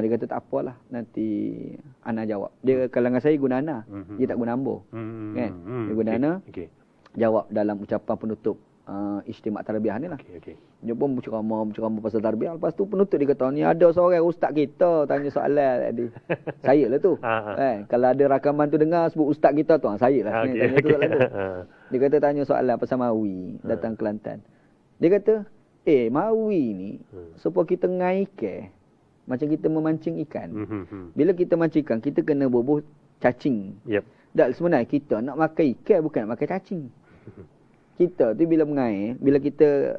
Dia kata tak apalah, nanti Ana jawab. Dia kalangan saya guna Ana. Dia tak guna Ambo. Kan? Dia guna Ana. Jawab dalam ucapan penutup Ijtimak Tarbiyah ni lah. Dia pun berceramah pasal tarbiyah. Lepas tu penutup dia kata, ni ada seorang ustaz kita tanya soalan tadi. Saya lah tu. Kan? Kalau ada rakaman tu dengar sebut ustaz kita tu, saya lah. Tanya tu soalan tu. Dia kata tanya soalan pasal Mawi datang Kelantan. Dia kata, Mawi ni supaya kita ngai ikan, macam kita memancing ikan. Bila kita mancing ikan, kita kena bubuh cacing. Dan sebenarnya kita nak makan ikan, bukan nak makan cacing. Kita tu bila mengail, bila kita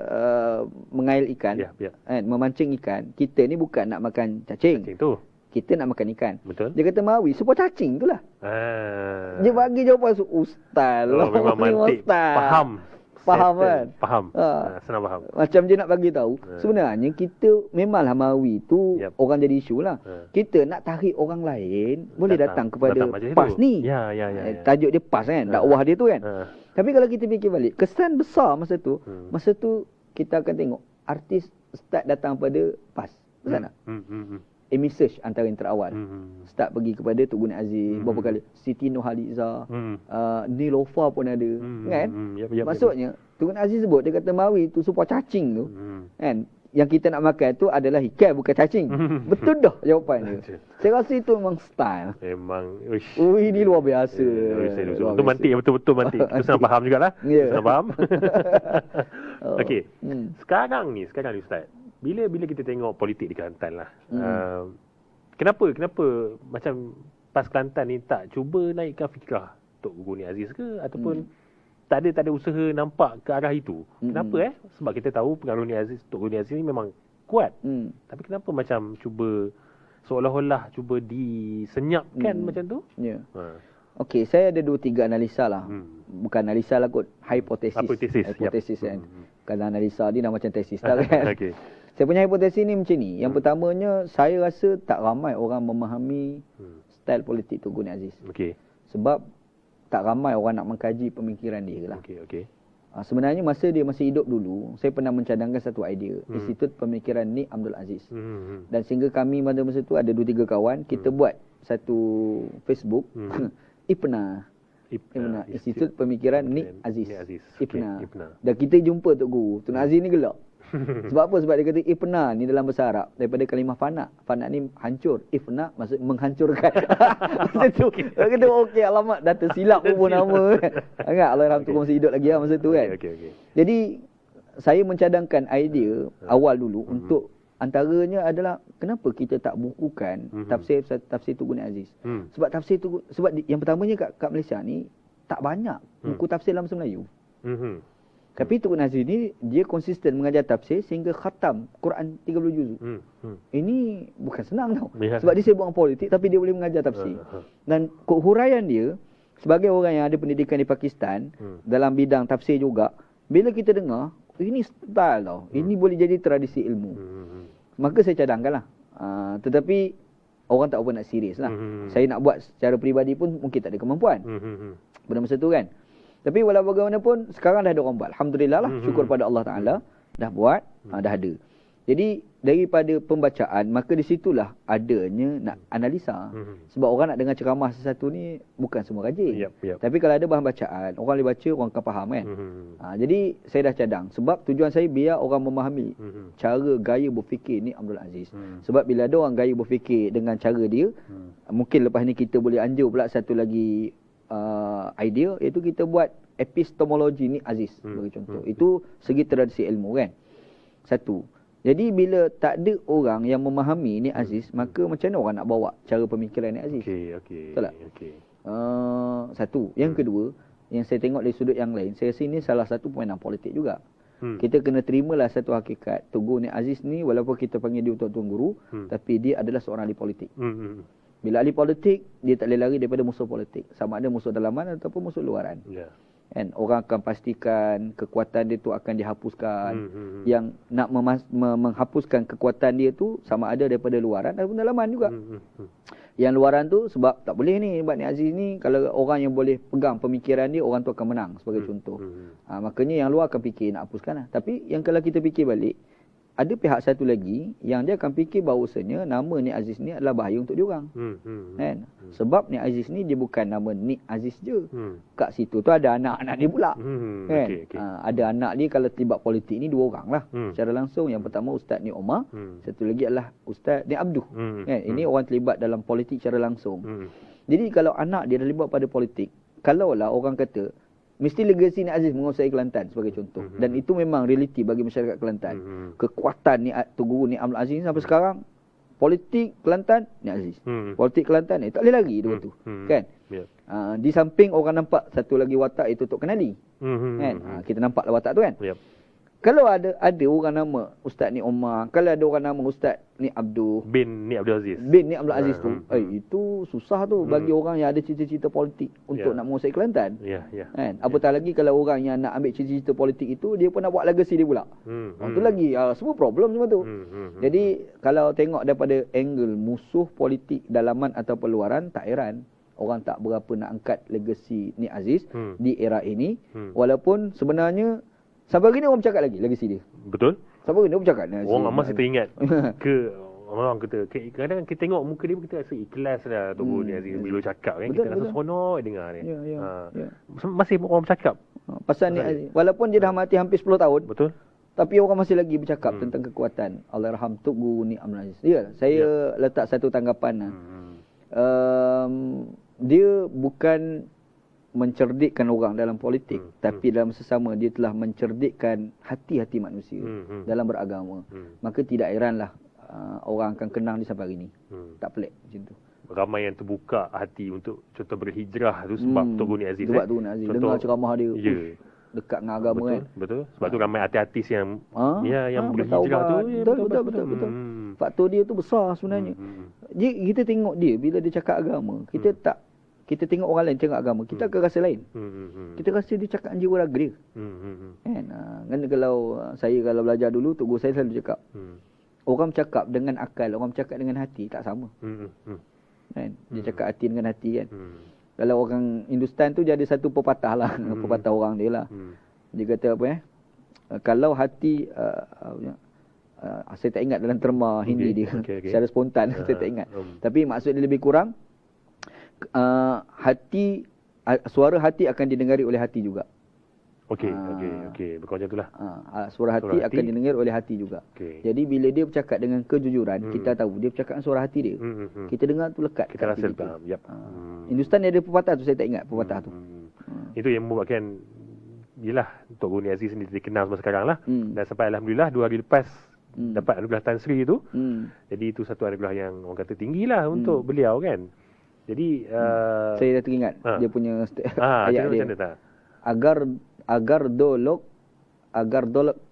mengail ikan, kan, memancing ikan, kita ni bukan nak makan cacing tu. Kita nak makan ikan. Betul. Dia kata Mawi supaya cacing tu lah. Dia bagi jawapan ustaz lah. Memang mantik. Faham kan? Faham. Senang faham. Macam dia nak bagi tahu, sebenarnya kita memanglah Mawi tu orang jadi isu lah. Kita nak tarik orang lain, boleh datang kepada PAS ni. Tajuk dia PAS kan, dakwah dia tu kan. Tapi kalau kita fikir balik, kesan besar masa tu kita akan tengok artis start datang pada PAS. Betul tak? Search antara yang terawal. Start pergi kepada Tok Guru Aziz berapa kali, Siti Nurhaliza, Nilofa pun ada. Kan? Maksudnya Tok Guru Aziz sebut, dia kata Mawi tu supaya cacing tu. Kan? Yang kita nak makan tu adalah ikan, bukan cacing. Betul dah jawapan dia. Saya rasa itu memang style. Memang. Ini luar biasa. Itu mantik, betul-betul mantik. Itu senang faham jugalah. Senang faham. Okey. Sekarang ni Ustaz, bila kita tengok politik di Kelantan lah, kenapa macam PAS Kelantan ni tak cuba naikkan fikrah Tok Guru Aziz ke, ataupun tak ada usaha nampak ke arah itu? Kenapa Sebab kita tahu pengaruh Tok Guru Aziz ni memang kuat. Tapi kenapa macam cuba seolah-olah cuba disenyapkan macam tu? Okey, saya ada 2-3 analisa lah. Bukan analisa lah kot, hipotesis kan. Kalau analisa ni dah macam tesis lah kan. Saya punya hipotesis ni macam ni. Yang pertamanya, saya rasa tak ramai orang memahami style politik Tok Guru Aziz. Sebab tak ramai orang nak mengkaji pemikiran dia lah. Sebenarnya masa dia masih hidup dulu, saya pernah mencadangkan satu idea, Institut Pemikiran Nik Abdul Aziz. Dan sehingga kami pada masa tu ada 2-3 kawan, kita buat satu Facebook, IPNA, Institut Pemikiran Nik Aziz. IPNA. Dan kita jumpa Tok Guru. Tok Aziz ni gelak. Sebab apa? Sebab dia kata Ifna ni dalam bahasa Arab daripada kalimah fana. Fana ni hancur. Ifna maksud menghancurkan. Masa tu dia kata okey, alamak dah tersilap pun nama. Ingat Allahyarham tu masih hidup lagi masa tu kan. Jadi saya mencadangkan idea awal dulu untuk antaranya adalah kenapa kita tak bukukan tafsir Tun Gani Aziz. Sebab tafsir tu, yang pertamanya kat Malaysia ni tak banyak buku tafsir dalam bahasa Melayu. Tapi Tun Gani Aziz ni dia konsisten mengajar tafsir sehingga khatam Quran 30 juzuk. Ini bukan senang tau. Sebab dia sibuk dengan politik tapi dia boleh mengajar tafsir. Dan huraian dia sebagai orang yang ada pendidikan di Pakistan dalam bidang tafsir juga, bila kita dengar ini style tau. Ini boleh jadi tradisi ilmu. Maka saya cadangkanlah. Tetapi orang tak apa nak serius lah. Saya nak buat secara peribadi pun mungkin tak ada kemampuan. Pada masa tu kan. Tapi walau bagaimanapun sekarang dah ada orang buat. Alhamdulillah lah. Syukur pada Allah Ta'ala. Dah buat. Dah ada. Jadi daripada pembacaan, maka di situlah adanya nak analisa. Sebab orang nak dengar ceramah sesuatu ni bukan semua rajin. Tapi kalau ada bahan bacaan, orang boleh baca, orang akan faham kan. Jadi saya dah cadang. Sebab tujuan saya biar orang memahami cara gaya berfikir ni Abdul Aziz. Sebab bila ada orang gaya berfikir dengan cara dia, mungkin lepas ni kita boleh anjur pula satu lagi idea, iaitu kita buat epistemologi ni Aziz sebagai contoh. Itu segi tradisi ilmu kan. Satu. Jadi bila tak ada orang yang memahami ni Aziz, maka macam mana orang nak bawa cara pemikiran ni Aziz? Betul tak? Satu. Yang kedua, yang saya tengok dari sudut yang lain, saya rasa ini salah satu permainan politik juga. Kita kena terimalah satu hakikat. Tugu ni Aziz ni, walaupun kita panggil dia Tuan Guru, tapi dia adalah seorang ahli politik. Bila ahli politik, dia tak boleh lari daripada musuh politik. Sama ada musuh dalaman ataupun musuh luaran. And orang akan pastikan kekuatan dia tu akan dihapuskan. Yang nak menghapuskan kekuatan dia tu sama ada daripada luaran ataupun dalaman juga. Yang luaran tu sebab tak boleh ni, sebab ni Aziz ni kalau orang yang boleh pegang pemikiran dia, orang tu akan menang sebagai contoh. Makanya yang luar akan fikir nak hapuskan lah. Tapi yang kalau kita fikir balik, ada pihak satu lagi yang dia akan fikir bahawasanya nama Nik Aziz ni adalah bahaya untuk diorang. Kan? Sebab Nik Aziz ni dia bukan nama Nik Aziz je. Kat situ tu ada anak-anak dia pula. Kan? Ada anak dia kalau terlibat politik ni 2 orang lah. Secara langsung. Yang pertama Ustaz Nik Omar. Satu lagi adalah Ustaz Nik Abduh. Kan? Ini orang terlibat dalam politik secara langsung. Jadi kalau anak dia terlibat pada politik, kalaulah orang kata mesti legasi Nik Aziz menguasai Kelantan sebagai contoh. Dan itu memang realiti bagi masyarakat Kelantan. Kekuatan Tuan Guru Nik Abdul Aziz sampai sekarang, politik Kelantan Nik Aziz. Politik Kelantan ni tak boleh lari dia tu. Kan? Di samping orang nampak satu lagi watak itu Tok Kenali. Kan? Kita nampaklah watak tu kan? Kalau ada orang nama Ustaz Nik Omar, kalau ada orang nama Ustaz Nik Abduh, bin Nik Abdul Aziz. Bin Nik Abdul Aziz tu, itu susah tu bagi orang yang ada cita-cita politik untuk nak menguasai Kelantan. Kan? Apatah lagi kalau orang yang nak ambil cita-cita politik itu, dia pun nak buat legacy dia pula. Itu lagi semua problem semua tu. Jadi kalau tengok daripada angle musuh politik dalaman atau luaran, tak heran orang tak berapa nak angkat legacy Nik Aziz di era ini. Walaupun sebenarnya sampai hari ni orang bercakap lagi legasi dia. Betul. Sampai hari ni orang bercakap. Orang masih teringat orang kata, kadang-kadang kita tengok muka dia, kita rasa ikhlas dah Tok Guru Nik Aziz bila cakap kan. Kita rasa seronok dengar dia. Masih orang bercakap pasal Nik Aziz. Walaupun dia dah mati hampir 10 tahun. Betul. Tapi orang masih lagi bercakap tentang kekuatan Allahyarham Tok Guru Nik Abdul Aziz. Ya, saya letak satu tanggapan. Dia bukan mencerdikkan orang dalam politik, tapi dalam sesama dia telah mencerdikkan hati-hati manusia dalam beragama. Maka tidak heranlah orang akan kenang dia sampai hari ini. Tak pelik macam tu. Ramai yang terbuka hati untuk contoh berhijrah tu sebab Tok Guru Nik Aziz. Sebab Tok Guru Nik Aziz dengar ceramah dia. Dekat dengan agama betul, kan. Betul. Sebab tu ramai artis-artis yang yang berhijrah tu. Betul. Faktor dia tu besar sebenarnya. Jadi kita tengok dia bila dia cakap agama, kita tengok orang lain cakap agama, kita akan rasa lain. Kita rasa dia cakap jiwa raga dia. Kan? Kalau saya belajar dulu, Tok Guru saya selalu cakap, orang bercakap dengan akal, orang bercakap dengan hati tak sama. Kan? Dia cakap hati dengan hati kan. Kalau orang Hindustan tu dia ada satu pepatah lah, pepatah orang dia lah. Dia kata apa kalau hati saya tak ingat dalam terma Hindi dia. Secara spontan saya tak ingat. Tapi maksud dia lebih kurang suara hati akan didengari oleh hati juga. Okey. Berkau macam itulah. Suara hati akan didengar oleh hati juga. Jadi bila dia bercakap dengan kejujuran, kita tahu dia bercakap dengan suara hati dia. Kita dengar tu lekat. Kita rasa faham. Hindustan dia ada pepatah tu, saya tak ingat pepatah tu. Itu yang membuatkan Tok Guru Nik Aziz sendiri dikenal sampai sekarang lah. Dan sampai Alhamdulillah 2 hari lepas dapat anugerah Tan Sri tu. Jadi itu satu anugerah yang orang kata tinggilah untuk beliau kan. Jadi saya dah teringat dia punya ayat dia. Macam tak? Agar dolok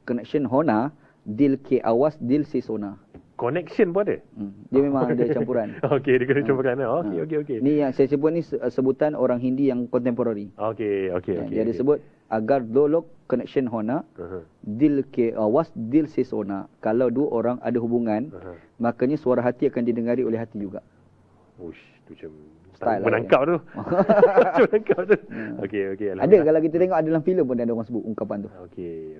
connection hona dil ke awas dil si sona. Connection pun ada? Dia memang ada campuran. Okey, dia kena campuran. Okey. Ni yang saya sebut ni sebutan orang Hindi yang contemporary. Okey. Dia ada sebut agar dolok connection hona dil ke awas dil si sona. Kalau dua orang ada hubungan, makanya suara hati akan didengari oleh hati juga. Uish, tu macam style menangkap tu. Menangkap tu. Okey. Ada kalau kita tengok ada dalam filem pun ada orang sebut ungkapan tu. Okey.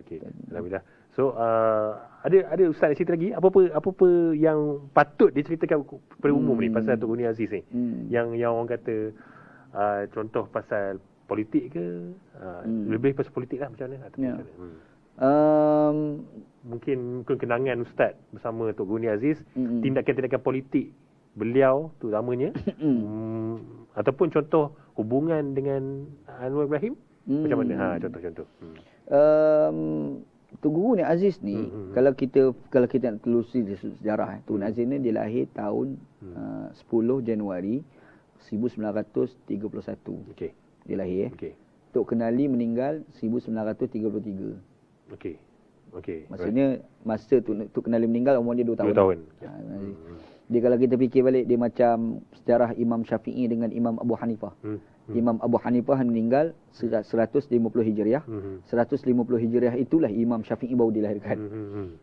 Alhamdulillah. So ada ustaz nak cerita lagi apa yang patut diceritakan kepada umum ni pasal Tok Guni Aziz ni. Yang orang kata contoh pasal politik ke? Lebih pasal politik lah macam mana? Mungkin kenangan ustaz bersama Tok Guni Aziz, tindakan-tindakan politik beliau terutamanya ataupun contoh hubungan dengan Anwar Ibrahim macam mana? Contoh-contoh. Tun Guru ni Aziz ni kalau kita nak telusuri sejarah Tun Aziz ni dia lahir tahun 10 Januari 1931. Okey. Dia lahir Okey. Tok Kenali meninggal 1933. Okey. Maksudnya masa Tok Kenali meninggal umur dia 2 tahun. 2 tahun. Dia kalau kita fikir balik dia macam sejarah Imam Syafi'i dengan Imam Abu Hanifah. Imam Abu Hanifah meninggal 150 Hijriah. 150 Hijriah itulah Imam Syafi'i baru dilahirkan.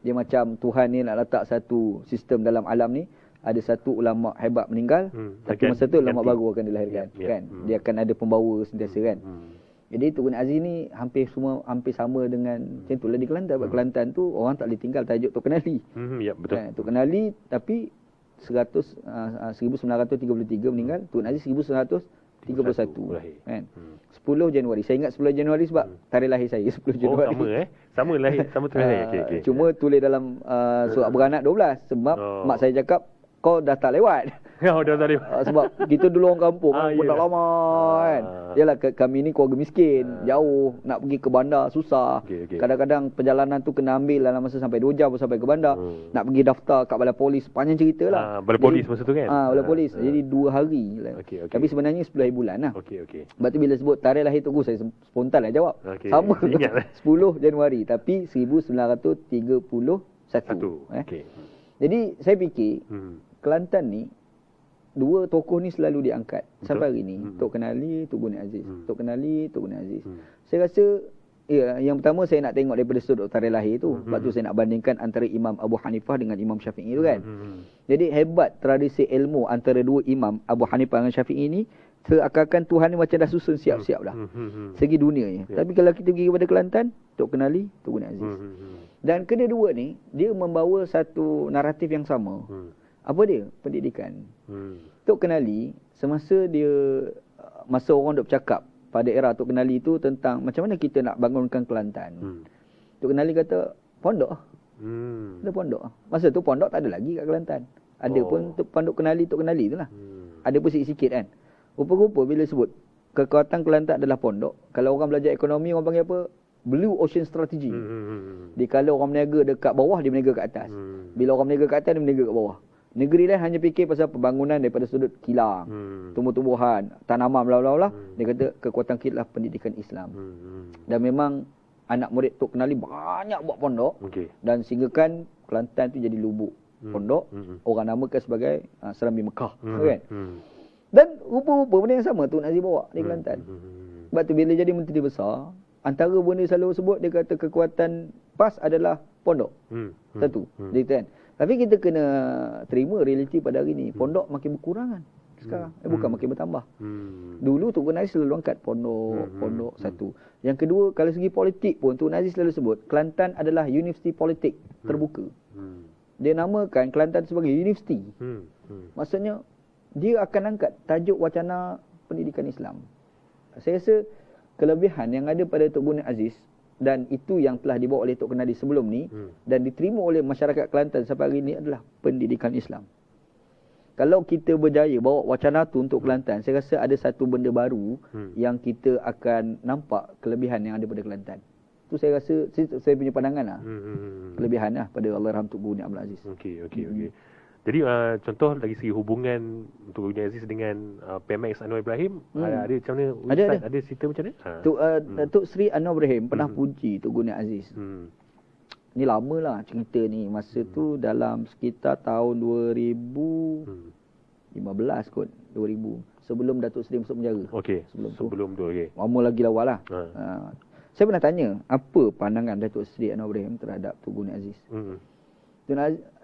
Dia macam Tuhan ni nak letak satu sistem dalam alam ni. Ada satu ulama hebat meninggal, tapi masa tu ulama baru akan dilahirkan. Kan? Dia akan ada pembawa sentiasa kan. Jadi Tok Guni Aziz ni hampir sama dengan macam itulah di Kelantan. Kelantan tu orang tak boleh tinggal tajuk Tok Kenali. Ya, betul. Kan? Tok Kenali tapi 1933 meninggal, Tun Aziz 1931 kan. 10 Januari. Saya ingat 10 Januari sebab tarikh lahir saya 10 Januari. Sama lahir, sama tarikh lahir. Okey. Cuma tulis dalam surat beranak 12 sebab mak saya cakap kau dah tak lewat. Dah tak lewat. Sebab kita dulu orang kampung pun dah lama kan. Yalah kami ni keluarga miskin, jauh nak pergi ke bandar susah. Kadang-kadang perjalanan tu kena ambil dalam masa sampai 2 jam sampai ke bandar. Nak pergi daftar kat balai polis, panjang cerita lah. Balai polis masa tu kan? Balai polis. Jadi 2 hari. Tapi sebenarnya 10 hari bulan lah. Sebab tu bila sebut tarikh lahir Tok Guru saya spontan lah jawab. Sama. 10 Januari tapi 1931. Jadi saya fikir Kelantan ni dua tokoh ni selalu diangkat sampai hari ni. Tok Kenali, Tok Guni Aziz. Tok Kenali, Tok Guni Aziz. Saya rasa yang pertama saya nak tengok daripada sudut tarikh lahir tu. Sebab tu saya nak bandingkan antara Imam Abu Hanifah dengan Imam Syafi'i tu kan. Jadi hebat tradisi ilmu antara dua imam Abu Hanifah dengan Syafi'i ni, seakan-akan Tuhan ni macam dah susun siap-siap dah. Segi dunianya. Tapi kalau kita pergi kepada Kelantan, Tok Kenali, Tok Guni Aziz. Dan kedua-dua ni dia membawa satu naratif yang sama. Apa dia? Pendidikan. Tok Kenali semasa masa orang duk bercakap pada era Tok Kenali tu tentang macam mana kita nak bangunkan Kelantan. Tok Kenali kata pondok. Ada pondok. Masa tu pondok tak ada lagi kat Kelantan. Ada pun pondok Tok Kenali tu lah. Ada pun sikit-sikit kan. Rupa-rupa bila sebut kekuatan Kelantan adalah pondok. Kalau orang belajar ekonomi orang panggil apa? Blue Ocean Strategy. Di kalau orang berniaga dekat bawah dia berniaga kat atas. Bila orang berniaga kat atas dia berniaga kat bawah. Negeri lain hanya fikir pasal pembangunan daripada sudut kilang, tumbuh-tumbuhan, tanaman bla bla bla. Dia kata kekuatan kita adalah pendidikan Islam. Dan memang anak murid Tok Kenali banyak buat pondok. Dan sehinggakan Kelantan tu jadi lubuk pondok. Orang namakan sebagai Serambi Mekah kan. Dan rupa-rupa benda yang sama Tun Aziz bawa di Kelantan. Sebab tu bila jadi menteri besar, antara benda selalu sebut dia kata kekuatan PAS adalah pondok. Satu. Dia kan. Tapi kita kena terima realiti pada hari ni. Pondok makin berkurangan sekarang. Bukan makin bertambah. Dulu Tok Guni Aziz selalu angkat pondok satu. Yang kedua, kalau segi politik pun Tok Guni Aziz selalu sebut Kelantan adalah universiti politik terbuka. Dia namakan Kelantan sebagai universiti. Maksudnya dia akan angkat tajuk wacana pendidikan Islam. Saya rasa kelebihan yang ada pada Tok Guni Aziz dan itu yang telah dibawa oleh Tok Kenali sebelum ni dan diterima oleh masyarakat Kelantan sampai hari ini adalah pendidikan Islam. Kalau kita berjaya bawa wacana tu untuk Kelantan, saya rasa ada satu benda baru yang kita akan nampak kelebihan yang ada pada Kelantan. Tu saya rasa saya punya pandangan lah. Kelebihan lah pada Allahyarham Tok Guru Ni Abdul Aziz. Okey. Jadi contoh dari segi hubungan Tok Guru Ni Aziz dengan PMX Anwar Ibrahim, ada macam mana Ustaz ada cerita macam mana? Tok Sri Anwar Ibrahim pernah puji Tok Guru Ni Aziz. Ni lama lah cerita ni. Masa tu dalam sekitar tahun 2015 kot. 2000. Sebelum Datuk Seri masuk penjara. Okey. Sebelum tu okey. Lama lagi lawa lah. Saya pernah tanya apa pandangan Datuk Seri Anwar Ibrahim terhadap Tok Guru Ni Aziz.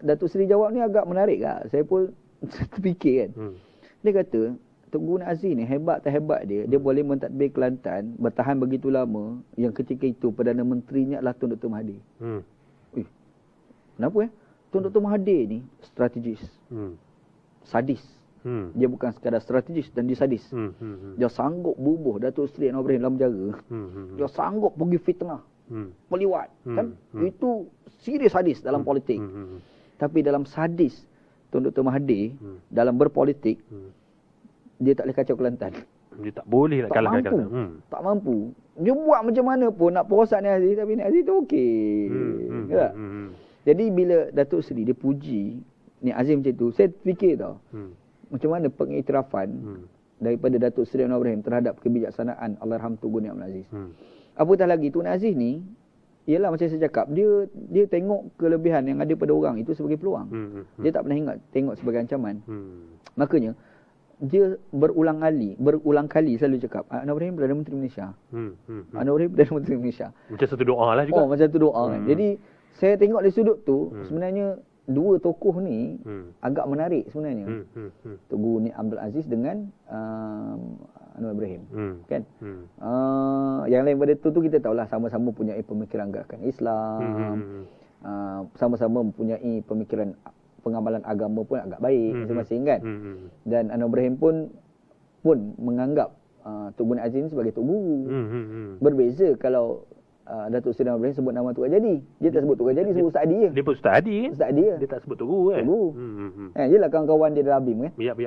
Datuk Seri jawab ni agak menarik tak? Saya pun terfikir kan. Dia kata Tok Guru Ni Aziz ni hebat tak hebat dia boleh mentadbir Kelantan bertahan begitu lama yang ketika itu Perdana Menterinya adalah Tun Dr. Mahathir. Kenapa Tun Dr. Mahathir ni strategis. Sadis. Dia bukan sekadar strategis dan dia sadis. Dia sanggup bubuh Datuk Seri Anwar Ibrahim dalam penjara. Dia sanggup pergi fitnah. Peliwat. Kan? Itu serius sadis dalam politik. Tapi dalam sadis Tun Dr. Mahathir dalam berpolitik, dia tak boleh kacau Kelantan. Dia tak boleh nak kalahkan Kelantan. Tak mampu. Dia buat macam mana pun nak perosak Ni Aziz, tapi Ni Aziz tu okey. Jadi bila Datuk Seri dia puji Ni Aziz macam tu, saya fikir tau. Macam mana pengiktirafan daripada Datuk Seri Anwar Ibrahim terhadap kebijaksanaan Allahyarham Tok Guru Ni Abdul Aziz. Apatah lagi Tun Aziz ni, ialah macam saya cakap, dia tengok kelebihan yang ada pada orang itu sebagai peluang. Dia tak pernah tengok sebagai ancaman. Makanya dia berulang kali selalu cakap Anwar Ibrahim Perdana Menteri Malaysia. Anwar Ibrahim Perdana Menteri Malaysia. Macam satu doa lah juga. Macam satu doa kan. Jadi saya tengok dari sudut tu, sebenarnya dua tokoh ni agak menarik sebenarnya. Tok Guru Ni Abdul Aziz dengan Anwar Ibrahim. Kan? Yang lain pada tu kita tahulah sama-sama punya pemikiran gerakan Islam. Sama-sama mempunyai pemikiran pengamalan agama pun agak baik masing-masing kan. Dan Anwar Ibrahim pun menganggap Tok Guru Ni Aziz ni sebagai Tok Guru. Berbeza kalau Datuk Seri Anwar Ibrahim sebut nama Tok Hadi. Dia tak sebut Tok Hadi, sebut Ustaz Hadi je. Dia pun Ustaz Hadi kan? Ustaz Hadi je. Dia tak sebut Tok Guru kan? Tok Guru. Yelah kawan-kawan dia dalam BIM kan? Yap.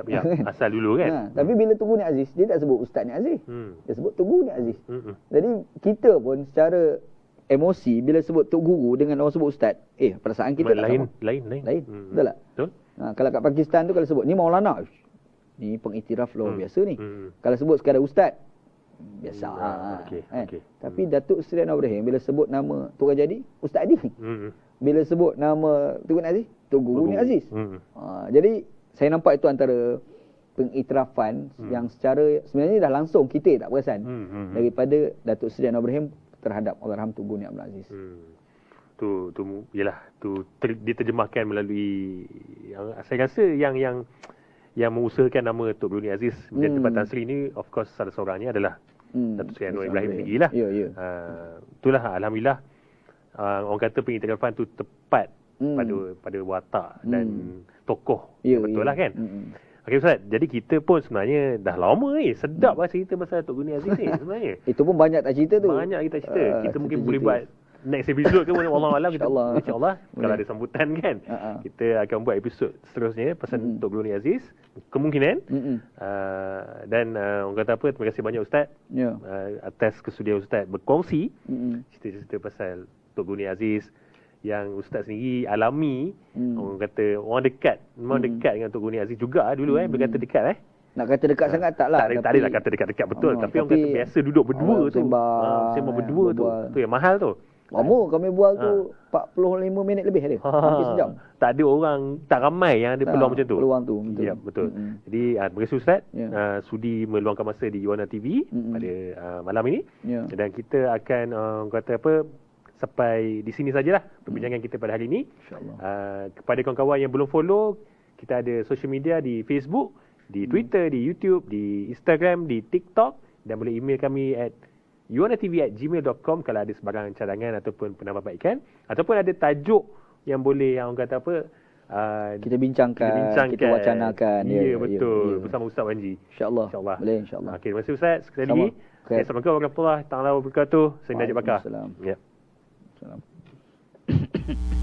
Asal dulu kan? Tapi bila Tok Guru Ni Aziz, dia tak sebut Ustaz Ni Aziz. Dia sebut Tok Guru Ni Aziz. Jadi kita pun secara emosi bila sebut Tok Guru dengan orang sebut Ustaz, perasaan kita lain. Betul tak? Betul. Kalau kat Pakistan tu kalau sebut ni Maulana, ni pengiktiraf luar biasa ni. Kalau sebut sekadar Ustaz, biasa okey. Tapi Datuk Seri Anwar Ibrahim bila sebut nama Tok Hadi, Ustaz Hadi. Bila sebut nama Tok Guru Ni Aziz, Tok Guru Ni Aziz. Jadi saya nampak itu antara pengiktirafan yang secara sebenarnya dah langsung kita tak perasan daripada Datuk Seri Anwar Ibrahim terhadap Allahyarham Tok Guru Ni Abdul Aziz. Tu diterjemahkan melalui saya rasa yang mengusahakan nama Tok Guru Ni Aziz menjadi Tempatan Seri ni, of course salah seorangnya adalah Datuk Seri Anwar Ibrahim sendiri lah. Itulah alhamdulillah orang kata pengiktirafan tu tepat pada watak dan tokoh. Betul lah kan? Okey Ustaz, jadi kita pun sebenarnya dah lama ni sedap lah cerita pasal Tok Guru Ni Aziz ni sebenarnya. Itu pun banyak tak cerita tu. Banyak kita cerita. Kita mungkin boleh buat next episode ke wallahualam, insya-Allah kalau ada sambutan kan. Kita akan buat episod seterusnya pasal Tok Guru Ni Aziz kemungkinan. Dan orang kata apa, terima kasih banyak Ustaz atas kesudian Ustaz berkongsi cerita-cerita pasal Tok Guru Ni Aziz yang Ustaz sendiri alami. Orang kata orang dekat, memang dekat dengan Tok Guru Ni Aziz juga dulu berkata dekat Nak kata dekat sangat taklah. Tak ada nak kata dekat-dekat betul. Tapi orang kata biasa duduk berdua tu. Sembang berdua tu yang mahal tu. Lama kami bual tu 45 minit lebih dia. Hampir sejam. Tak ada orang, tak ramai yang ada peluang macam tu. Peluang tu, betul. Ya, betul. Jadi terima kasih Ustaz sudi meluangkan masa di Yuana TV pada malam ini. Dan kita akan kata apa, sampai di sini sajalah perbincangan kita pada hari ini. InsyaAllah. Kepada kawan-kawan yang belum follow, kita ada social media di Facebook, di Twitter, di YouTube, di Instagram, di TikTok, dan boleh email kami at yuanatv@gmail.com kalau ada sebarang cadangan ataupun penambahbaikan ataupun ada tajuk yang boleh yang orang kata apa kita bincangkan, kita wacanakan. Ya, betul. Bersama Ustaz Wanji. InsyaAllah. Boleh, insyaAllah. Okey, terima kasih Ustaz sekali lagi. Assalamualaikum warahmatullahi wabarakatuh. Saya Najib Bakar. Waalaikumsalam. Ya. Assalamualaikum.